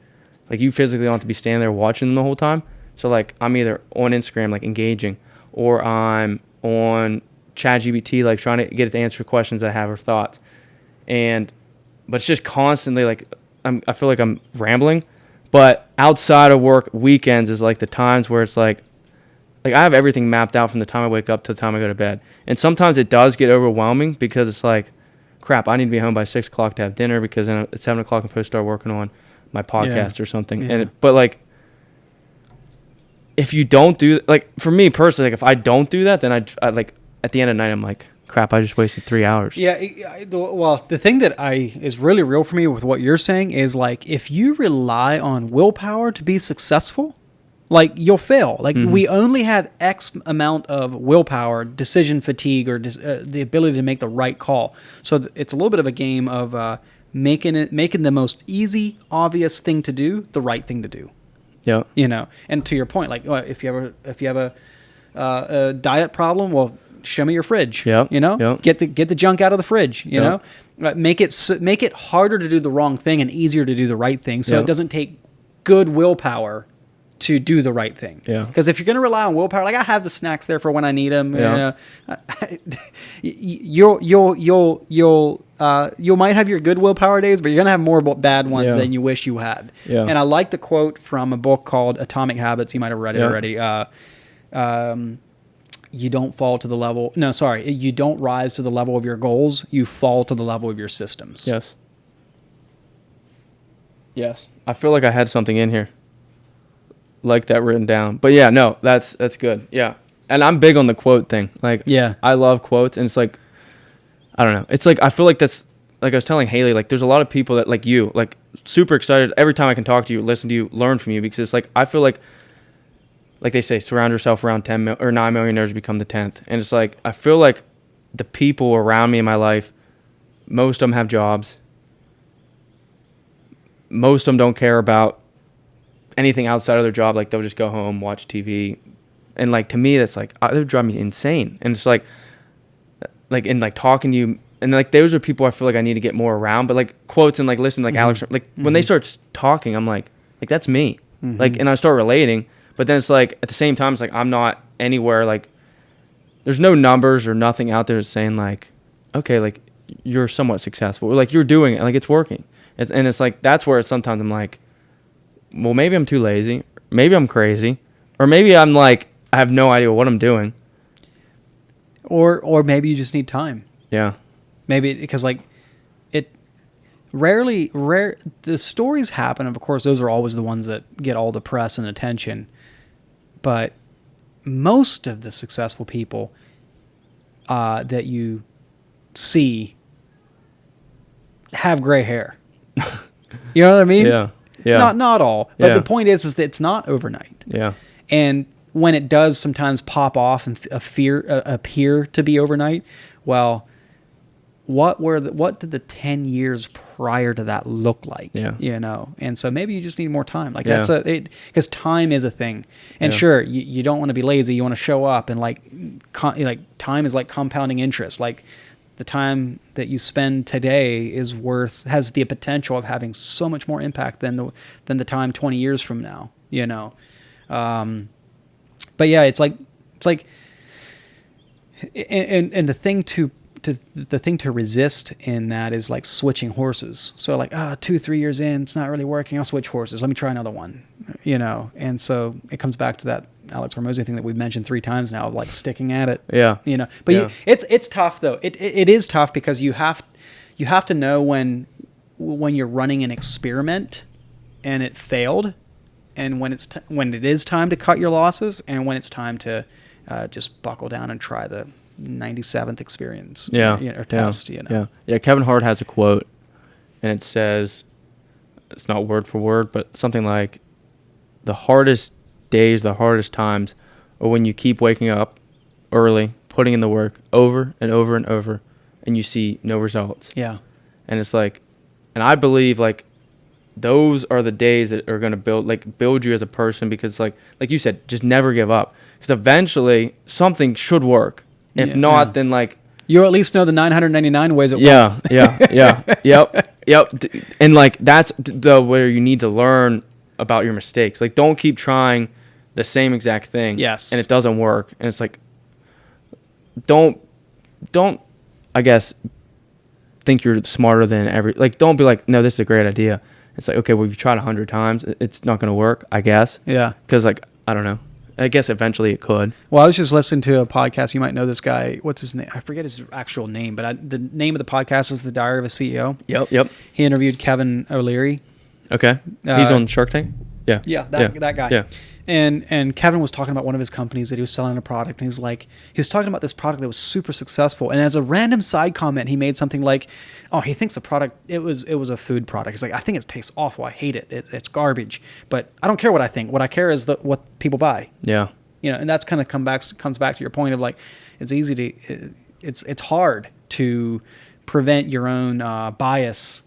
like you physically don't have to be standing there watching them the whole time. So like I'm either on Instagram like engaging, or I'm on ChatGPT like trying to get it to answer questions I have or thoughts, but it's just constantly like I feel like I'm rambling. But outside of work, weekends is like the times where it's like like I have everything mapped out from the time I wake up to the time I go to bed. And sometimes it does get overwhelming because it's like, crap, I need to be home by 6 o'clock to have dinner because then at 7 o'clock I'm supposed to start working on my podcast or something. Yeah. But like, if you don't do, like for me personally, like if I don't do that, then I like at the end of the night, I'm like, crap, I just wasted 3 hours. Yeah. Well, the thing that is really real for me with what you're saying is like, if you rely on willpower to be successful, like you'll fail. Like we only have X amount of willpower, decision fatigue, or the ability to make the right call. So it's a little bit of a game of making the most easy, obvious thing to do, the right thing to do. Yeah. You know, and to your point, like if you have a diet problem, well, show me your fridge. Yeah. You know, Yep. get the junk out of the fridge. You know, make it harder to do the wrong thing and easier to do the right thing. So it doesn't take good willpower to do the right thing. Yeah. Because if you're going to rely on willpower, like I have the snacks there for when I need them. Yeah. You might have your good willpower days, but you're going to have more bad ones than you wish you had. Yeah. And I like the quote from a book called Atomic Habits. You might have read it already. You don't fall to the level. No, sorry. You don't rise to the level of your goals. You fall to the level of your systems. Yes. Yes. I feel like I had something in here like that written down. But yeah, no, that's good. Yeah. And I'm big on the quote thing. Like, yeah, I love quotes, and it's like, I don't know. It's like, I feel like that's, like I was telling Haley, like there's a lot of people that like you, like super excited every time I can talk to you, listen to you, learn from you, because it's like, I feel like they say, surround yourself around 9 millionaires to become the 10th. And it's like, I feel like the people around me in my life, most of them have jobs. Most of them don't care about anything outside of their job. Like they'll just go home, watch TV. And like, to me, that's like, that would drive me insane. And it's like in like talking to you, and like, those are people I feel like I need to get more around. But like quotes and like listen, like Alex, like when they start talking, I'm like that's me. Like, and I start relating, but then it's like, at the same time, it's like, I'm not anywhere, like there's no numbers or nothing out there that's saying like, okay, like you're somewhat successful, or like you're doing it, like it's working. And it's like, that's where sometimes I'm like, well, maybe I'm too lazy, maybe I'm crazy, or maybe I'm like, I have no idea what I'm doing. Or maybe you just need time. Yeah. Maybe because like it the stories happen. Of course, those are always the ones that get all the press and attention. But most of the successful people that you see have gray hair. You know what I mean? Yeah. Yeah. Not all. But the point is that it's not overnight. Yeah. And when it does sometimes pop off and appear to be overnight, well, what did the 10 years prior to that look like? Yeah. You know, and so maybe you just need more time. Like Yeah. because time is a thing. And sure, you don't want to be lazy. You want to show up, and like time is like compounding interest. Like the time that you spend today has the potential of having so much more impact than the time 20 years from now. You know. But yeah, it's like, and the thing to resist in that is like switching horses. So like, 2-3 years in, it's not really working. I'll switch horses. Let me try another one, you know? And so it comes back to that Alex Hormozy thing that we've mentioned 3 times now of like sticking at it. Yeah. You know, but it's tough though. It is tough because you have to know when you're running an experiment and it failed, and when it is time to cut your losses, and when it's time to just buckle down and try the 97th experience or test. You know? Yeah. Kevin Hart has a quote, and it says, it's not word for word, but something like, the hardest days, the hardest times are when you keep waking up early, putting in the work over and over and over, and you see no results. Yeah. And it's like, and I believe like those are the days that are going to build you as a person, because like you said, just never give up, because eventually something should work. If not, then like you at least know the 999 ways it works. Yep. And like that's where you need to learn about your mistakes. Like, don't keep trying the same exact thing. Yes. And it doesn't work. And it's like, don't I guess think you're smarter than don't be like, no, this is a great idea. It's like, okay, well, you've tried 100 times. It's not going to work, I guess. Yeah. Because, like, I don't know. I guess eventually it could. Well, I was just listening to a podcast. You might know this guy. What's his name? I forget his actual name, but the name of the podcast is The Diary of a CEO. Yep. He interviewed Kevin O'Leary. Okay. He's on Shark Tank? Yeah. Yeah, that guy. Yeah. And Kevin was talking about one of his companies that he was selling a product, and he was talking about this product that was super successful. And as a random side comment, he made something like, "Oh, he thinks the product it was a food product. He's like, I think it tastes awful. I hate it. It's garbage. But I don't care what I think. What I care is what people buy." Yeah. And that's kind of comes back to your point of like, it's hard to prevent your own bias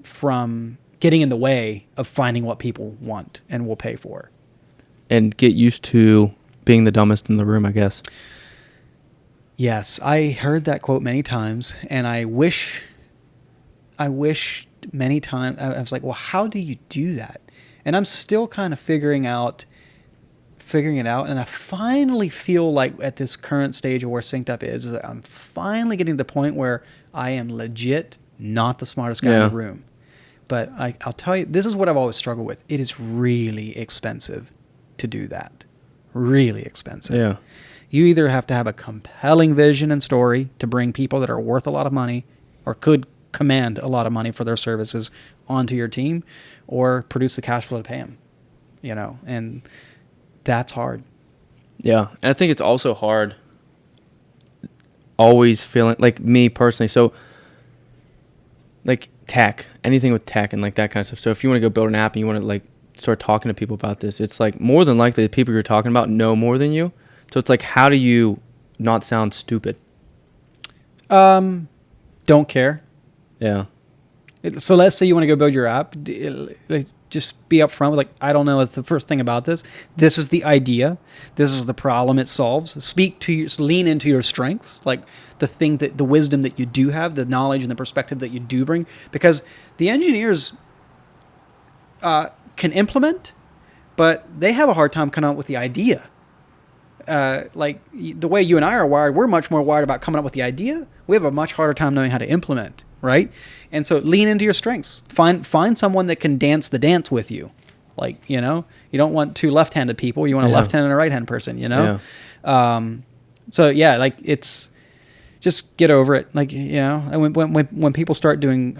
from getting in the way of finding what people want and will pay for. And get used to being the dumbest in the room, I guess. Yes, I heard that quote many times, and I wish many times, I was like, well, how do you do that? And I'm still kind of figuring it out, and I finally feel like at this current stage of where Synced Up is that I'm finally getting to the point where I am legit not the smartest guy in the room. But I'll tell you, this is what I've always struggled with. It is really expensive to do that. Really expensive. Yeah. You either have to have a compelling vision and story to bring people that are worth a lot of money or could command a lot of money for their services onto your team, or produce the cash flow to pay them. And that's hard. Yeah. And I think it's also hard always feeling, like me personally, so like tech, anything with tech and like that kind of stuff. So if you want to go build an app and you want to like start talking to people about this, it's like more than likely the people you're talking about know more than you. So it's like, how do you not sound stupid? Don't care. Yeah. So let's say you want to go build your app. Just be upfront with like, I don't know the first thing about this. This is the idea. This is the problem it solves. Lean into your strengths, like the wisdom that you do have, the knowledge and the perspective that you do bring, because the engineers can implement, but they have a hard time coming up with the idea. Like the way you and I are wired, we're much more wired about coming up with the idea. We have a much harder time knowing how to implement, right? And so lean into your strengths. Find someone that can dance the dance with you. Like, you don't want two left-handed people. You want a left-handed and a right-handed person, Yeah. So yeah, like it's just get over it. Like, when people start doing,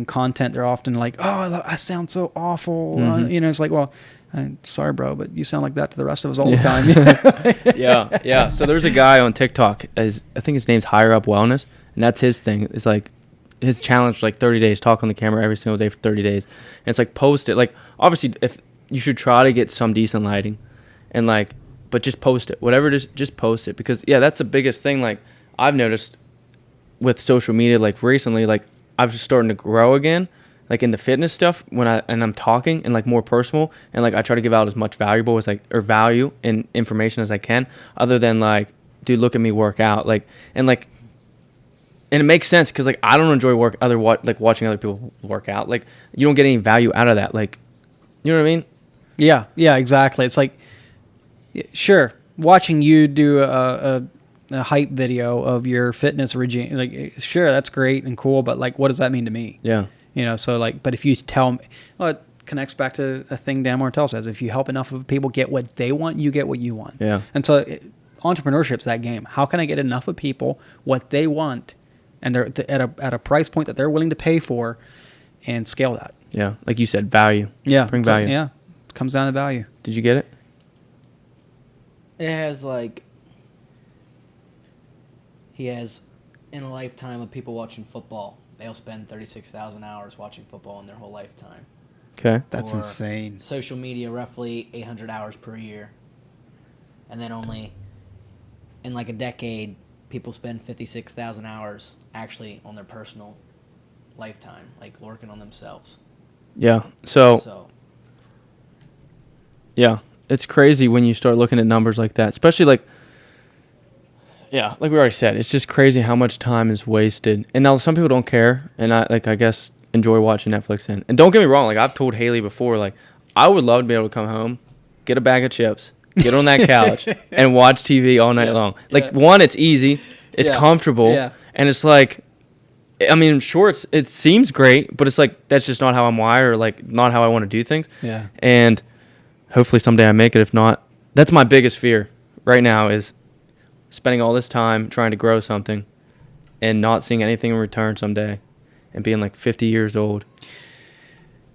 content, they're often like, "Oh, I sound so awful." Mm-hmm. It's like, well, I'm sorry, bro, but you sound like that to the rest of us all the time. Yeah. So there's a guy on TikTok, I think his name's Higher Up Wellness, and that's his thing. It's like his challenge, like 30 days, talk on the camera every single day for 30 days. And it's like, post it. Like, obviously, if you should try to get some decent lighting, and like, but just post it. Whatever it is, just post it. Because, yeah, that's the biggest thing. Like, I've noticed with social media, like, recently, like, I've just starting to grow again, like in the fitness stuff I'm talking and like more personal, and like I try to give out as much value and information as I can, other than like, dude, look at me work out, like, and it makes sense because like I don't enjoy watching other people work out. Like, you don't get any value out of that. Like, you know what I mean? Yeah, exactly. It's like, sure, watching you do a hype video of your fitness regime, like, sure, that's great and cool, but like, what does that mean to me? Yeah. So like, but if you tell me, well, it connects back to a thing Dan Martell says, if you help enough of people get what they want, you get what you want. Yeah. And so entrepreneurship's that game. How can I get enough of people what they want, and they're at a price point that they're willing to pay for, and scale that? Yeah. Like you said, value. Yeah. Bring value. Yeah. It comes down to value. Did you get it? It has like, he has in a lifetime of people watching football, they'll spend 36,000 hours watching football in their whole lifetime. Okay. That's insane. Social media, roughly 800 hours per year. And then only in like a decade, people spend 56,000 hours actually on their personal lifetime, like working on themselves. Yeah. So yeah, it's crazy when you start looking at numbers like that, especially like, yeah, like we already said, it's just crazy how much time is wasted. And now some people don't care, and I guess enjoy watching Netflix. And don't get me wrong, like I've told Haley before, like I would love to be able to come home, get a bag of chips, get on that couch, and watch TV all night long. Like, one, it's easy, it's comfortable, and it's like, I mean, sure, it seems great, but it's like that's just not how I'm wired, or like not how I want to do things. Yeah. And hopefully someday I make it. If not, that's my biggest fear right now, is spending all this time trying to grow something and not seeing anything in return someday, and being like 50 years old.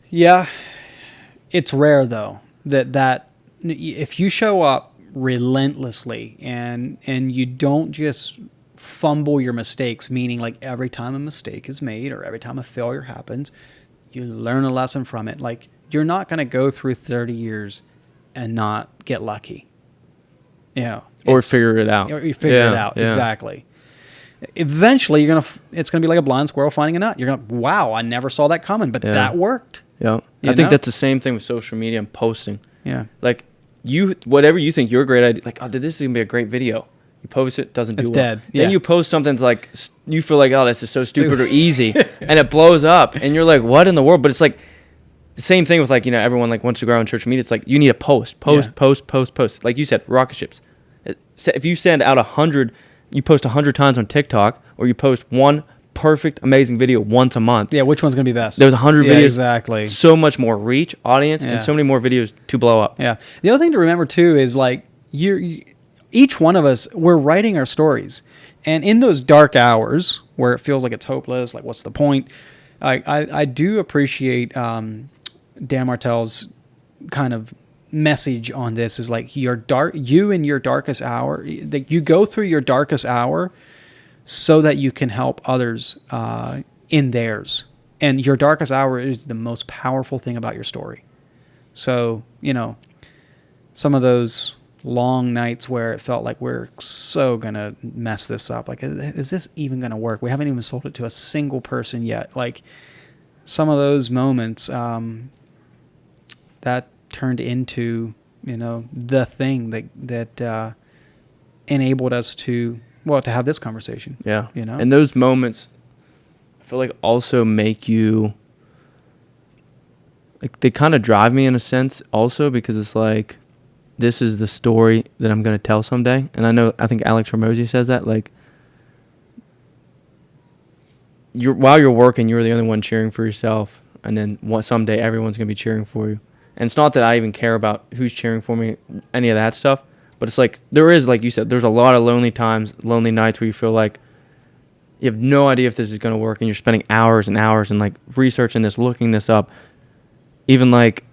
Yeah. It's rare though that if you show up relentlessly and you don't just fumble your mistakes, meaning like every time a mistake is made or every time a failure happens, you learn a lesson from it. Like, you're not going to go through 30 years and not get lucky. Or figure it out. Or you figure it out. Exactly. Eventually it's going to be like a blind squirrel finding a nut. You're going to, wow, I never saw that coming, but that worked. Yeah. I think that's the same thing with social media and posting. Yeah. Like, whatever you think you're a great idea, like, oh, this is going to be a great video. You post it, doesn't do well. It's dead. Then you post something that's like, you feel like, oh, this is so stupid or easy, and it blows up, and you're like, what in the world? But it's like the same thing with, like, everyone like wants to grow on social media. It's like, you need to post. Like you said, rocket ships. If you send out 100, you post 100 times on TikTok, or you post one perfect, amazing video once a month. Yeah, which one's going to be best? There's 100 videos. Exactly. So much more reach, audience, and so many more videos to blow up. Yeah. The other thing to remember, too, is like, each one of us, we're writing our stories. And in those dark hours where it feels like it's hopeless, like, what's the point? I do appreciate Dan Martell's kind of message on this, is like, you in your darkest hour, you go through your darkest hour so that you can help others in theirs. And your darkest hour is the most powerful thing about your story. So, some of those long nights where it felt like we're so going to mess this up. Like, is this even going to work? We haven't even sold it to a single person yet. Like, some of those moments, that turned into, the thing that enabled us to have this conversation. Yeah. And those moments, I feel like, also make you, like, they kind of drive me in a sense also, because it's like, this is the story that I'm going to tell someday. And I think Alex Hormozy says that, like, while you're working, you're the only one cheering for yourself. And then someday everyone's going to be cheering for you. And it's not that I even care about who's cheering for me, any of that stuff. But it's like, there is, like you said, there's a lot of lonely times, lonely nights where you feel like you have no idea if this is going to work. And you're spending hours and hours and, like, researching this, looking this up. Even, like,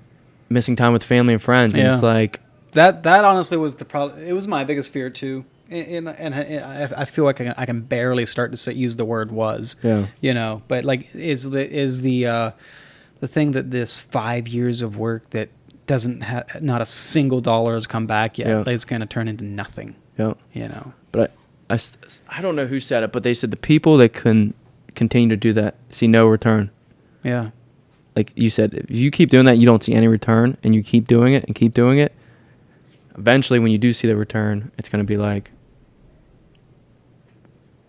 missing time with family and friends. And it's like, That honestly was the problem. It was my biggest fear too, and I feel like I can barely start to use the word was. Yeah. But like, is the thing that this 5 years of work that doesn't have, not a single dollar has come back yet, it's going to turn into nothing. Yeah. But I don't know who said it, but they said the people that can continue to do that see no return. Yeah. Like you said, if you keep doing that, you don't see any return, and you keep doing it and keep doing it. Eventually, when you do see the return, it's going to be like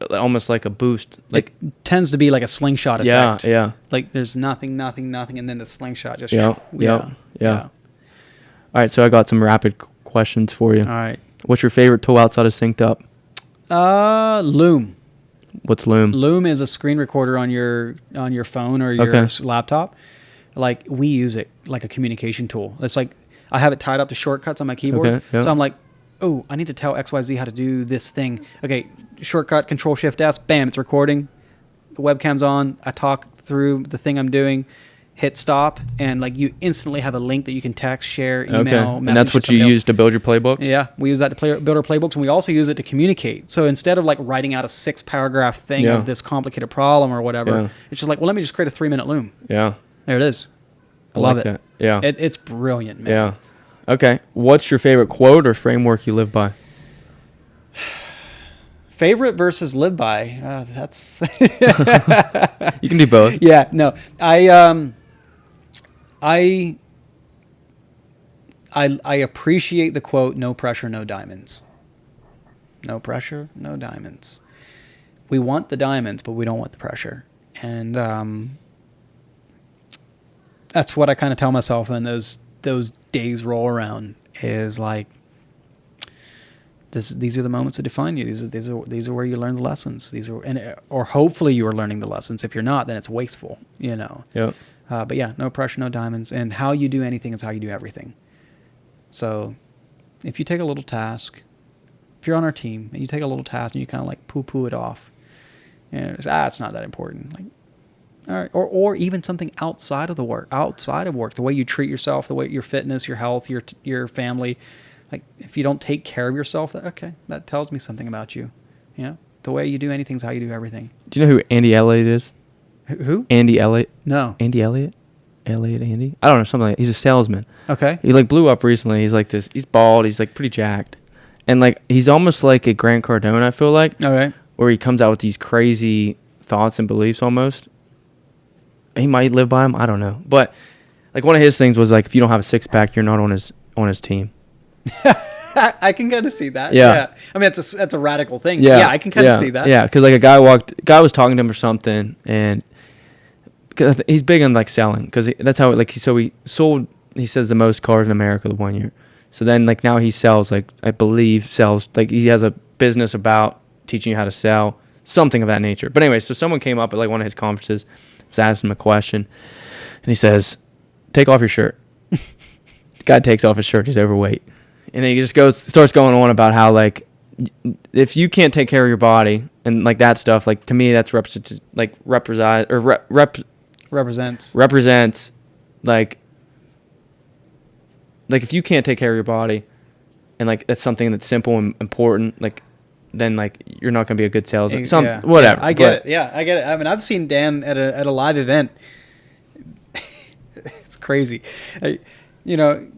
almost like a boost. Like, it tends to be like a slingshot effect. Yeah. Like, there's nothing, and then the slingshot just. Yeah. All right, so I got some rapid questions for you. All right. What's your favorite tool outside of Synced Up? Loom. What's Loom? Loom is a screen recorder on your phone or your laptop. Like, we use it like a communication tool. It's like, I have it tied up to shortcuts on my keyboard. So I'm like, oh, I need to tell XYZ how to do this thing. Okay, shortcut, Control-Shift-S, bam, it's recording. The webcam's on. I talk through the thing I'm doing, hit stop, and like, you instantly have a link that you can text, share, email, and that's what you use to build your playbooks? Yeah, we use that to build our playbooks, and we also use it to communicate. So instead of like writing out a 6-paragraph thing of this complicated problem or whatever, it's just like, well, let me just create a 3-minute Loom. Yeah. There it is. I love it. That. Yeah. It's brilliant, man. Yeah. Okay. What's your favorite quote or framework you live by? Favorite versus live by. That's. You can do both. Yeah. No. I appreciate the quote, "No pressure, no diamonds." No pressure, no diamonds. We want the diamonds, but we don't want the pressure. And that's what I kind of tell myself when those days roll around, is like, these are the moments that define you. These are where you learn the lessons. Or hopefully you are learning the lessons. If you're not, then it's wasteful, Yeah. But yeah, no pressure, no diamonds. And how you do anything is how you do everything. So if you take a little task, if you're on our team and you take a little task and you kind of like poo-poo it off, and it's not that important. Like, all right, or even something outside of work, the way you treat yourself, the way your fitness, your health, your family. Like if you don't take care of yourself, okay, that tells me something about you. You know, the way you do anything is how you do everything. Do you know who Andy Elliott is? Who? Andy Elliott. No. Andy Elliott? Andy? I don't know, something like that. He's a salesman. Okay. He like blew up recently. He's like this. He's bald. He's like pretty jacked, and like he's almost like a Grant Cardone. I feel like. Okay. Where he comes out with these crazy thoughts and beliefs almost. He might live by them. I don't know, but like one of his things was like if you don't have a six pack, you're not on his team. I can kind of see that. Yeah. I mean, that's a radical thing. Yeah. I can kind of see that. Yeah, because like a guy was talking to him or something, and cause he's big on like selling, because that's how like he sold. He says the most cars in America the 1 year. So then like now he sells like he has a business about teaching you how to sell, something of that nature. But anyway, so someone came up at like one of his conferences, was asking him a question, and he says, "Take off your shirt." The guy takes off his shirt. He's overweight. And then he just starts going on about how like if you can't take care of your body and like that stuff, like to me that's represents like if you can't take care of your body and like that's something that's simple and important, like then like you're not going to be a good salesman. Whatever. I get it. Yeah, I get it. I mean, I've seen Dan at a live event. It's crazy.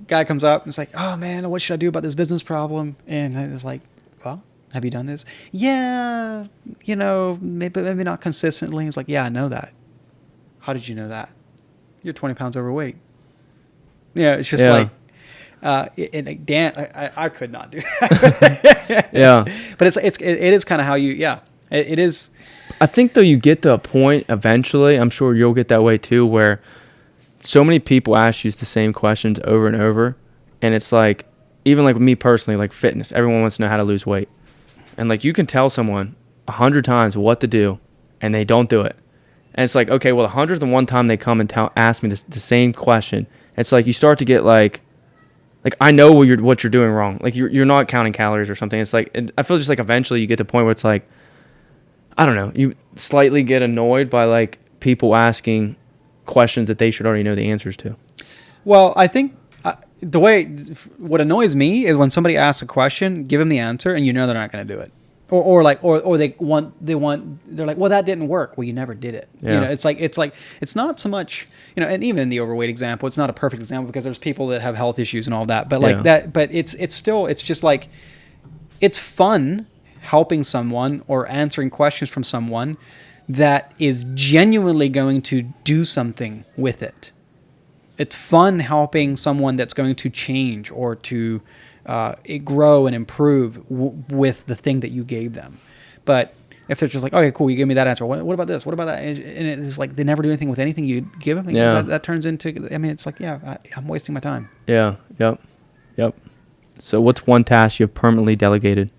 Guy comes up and it's like, "Oh man, what should I do about this business problem?" And it's like, "Well, have you done this?" "Yeah, maybe not consistently." It's like, "Yeah, I know that." "How did you know that?" "You're 20 pounds overweight." Yeah, it's just like, and Dan, I could not do that. Yeah, but it is kind of how you, it is. I think though you get to a point eventually, I'm sure you'll get that way too, where so many people ask you the same questions over and over, and it's like, even like with me personally, like fitness, everyone wants to know how to lose weight, and like you can tell someone 100 times what to do, and they don't do it, and it's like, okay, well, 101 time they come and ask me the same question, it's like you start to get like I know what you're doing wrong, like you're not counting calories or something. It's like I feel just like eventually you get to a point where it's like, I don't know, you slightly get annoyed by like people asking questions that they should already know the answers to. Well, I think what annoys me is when somebody asks a question, give them the answer, and you know they're not going to do it, or they're like, "Well, that didn't work." Well, you never did it. Yeah. It's not so much, and even in the overweight example, it's not a perfect example because there's people that have health issues and all that, but like that, but it's just like, it's fun helping someone or answering questions from someone that is genuinely going to do something with it. It's fun helping someone that's going to change or to grow and improve with the thing that you gave them. But if they're just like, "Okay, cool, you gave me that answer. What about this? What about that?" And it's like they never do anything with anything you give them. Yeah. That turns into, I mean, it's like, I'm wasting my time. Yeah. Yep. So what's one task you've permanently delegated?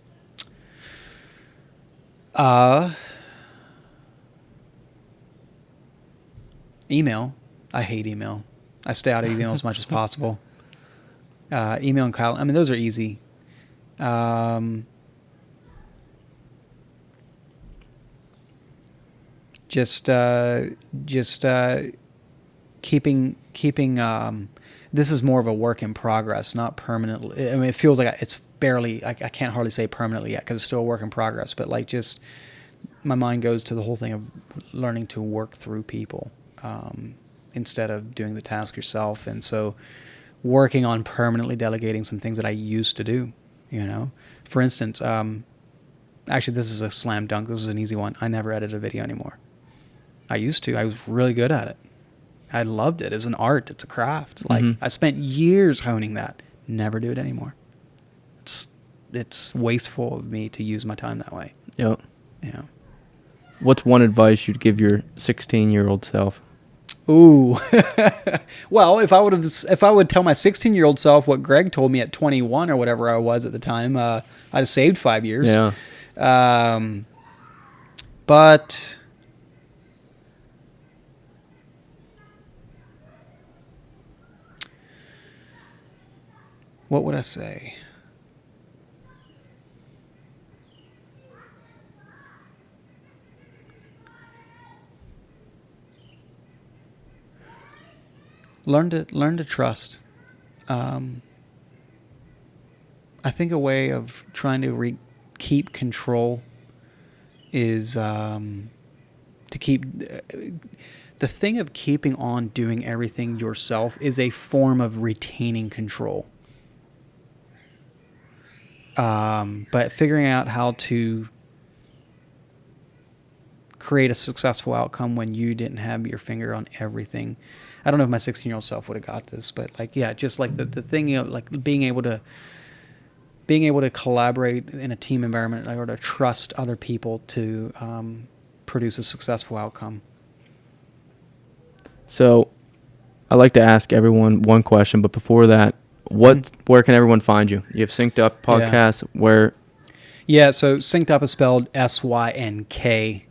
Email. I hate email. I stay out of email as much as possible. Email and Kyle. I mean, those are easy. Just keeping. This is more of a work in progress, not permanently. I mean, it feels like it's barely. I can't hardly say permanently yet because it's still a work in progress. But like, just my mind goes to the whole thing of learning to work through people. Instead of doing the task yourself. And so working on permanently delegating some things that I used to do, For instance, actually this is a slam dunk. This is an easy one. I never edit a video anymore. I used to. I was really good at it. I loved it. It's an art. It's a craft. Like I spent years honing that. Never do it anymore. It's wasteful of me to use my time that way. Yep. Yeah. What's one advice you'd give your 16-year-old self? Ooh. Well, if I would tell my 16-year-old self what Greg told me at 21 or whatever I was at the time, I'd have saved 5 years. Yeah. But what would I say? Learn to trust. I think a way of trying to keep control is to keep the thing of keeping on doing everything yourself is a form of retaining control. But figuring out how to create a successful outcome when you didn't have your finger on everything. I don't know if my 16-year-old self would have got this, but like, yeah, just like the thing, you know, like being able to collaborate in a team environment or to trust other people to produce a successful outcome. So I like to ask everyone one question, but before that, where can everyone find you? You have Synced Up podcast. Where? Yeah, so Synced Up is spelled SYNKEDUP,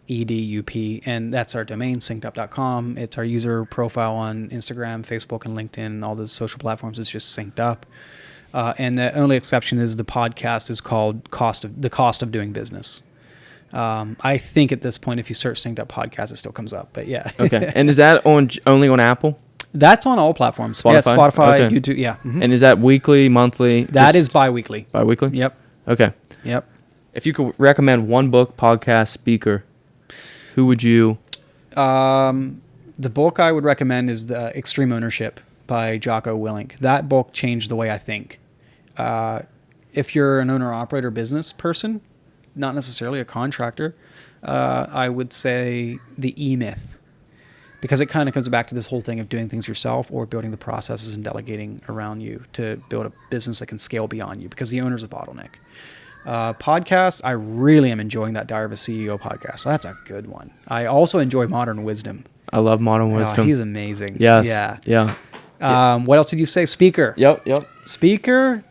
and that's our domain, syncedup.com. It's our user profile on Instagram, Facebook, and LinkedIn, and all those social platforms. It's just Synced Up. And the only exception is the podcast is called The Cost of Doing Business. I think at this point, if you search Synced Up podcast, it still comes up. But yeah. Okay. And is that only on Apple? That's on all platforms. Spotify? Yeah, Spotify, Okay. YouTube. Yeah. Mm-hmm. And is that weekly, monthly? That is bi-weekly. Bi-weekly? Yep. Okay. Yep. If you could recommend one book, podcast, speaker, who would you? The book I would recommend is The Extreme Ownership by Jocko Willink. That book changed the way I think. If you're an owner-operator business person, not necessarily a contractor, I would say The E-Myth, because it kind of comes back to this whole thing of doing things yourself or building the processes and delegating around you to build a business that can scale beyond you, because the owner's a bottleneck. Podcast, I really am enjoying that Diary of a CEO podcast. So that's a good one. I also enjoy Modern Wisdom. I love Modern Wisdom. He's amazing. Yes. Yeah. Yeah. What else did you say? Speaker. Yep. Speaker.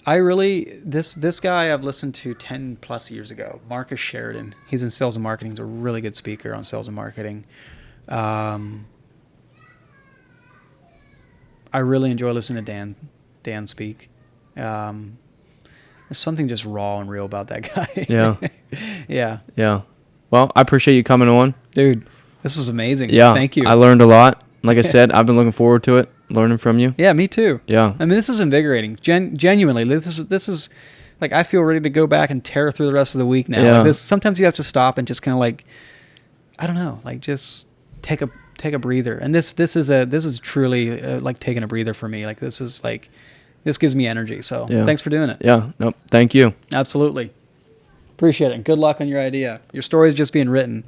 This guy I've listened to 10 plus years ago, Marcus Sheridan. He's in sales and marketing. He's a really good speaker on sales and marketing. I really enjoy listening to Dan speak. There's something just raw and real about that guy. Yeah. Yeah. Well, I appreciate you coming on. Dude, this is amazing. Yeah. Thank you. I learned a lot. Like I said, I've been looking forward to it, learning from you. Yeah, me too. Yeah. I mean, this is invigorating. Genuinely, this is like, I feel ready to go back and tear through the rest of the week now. Yeah. Like sometimes you have to stop and just kind of like, I don't know, like just take a breather. And this is truly like taking a breather for me. Like this gives me energy. So Thanks for doing it. Yeah. Nope. Thank you. Absolutely. Appreciate it. And good luck on your idea. Your story is just being written.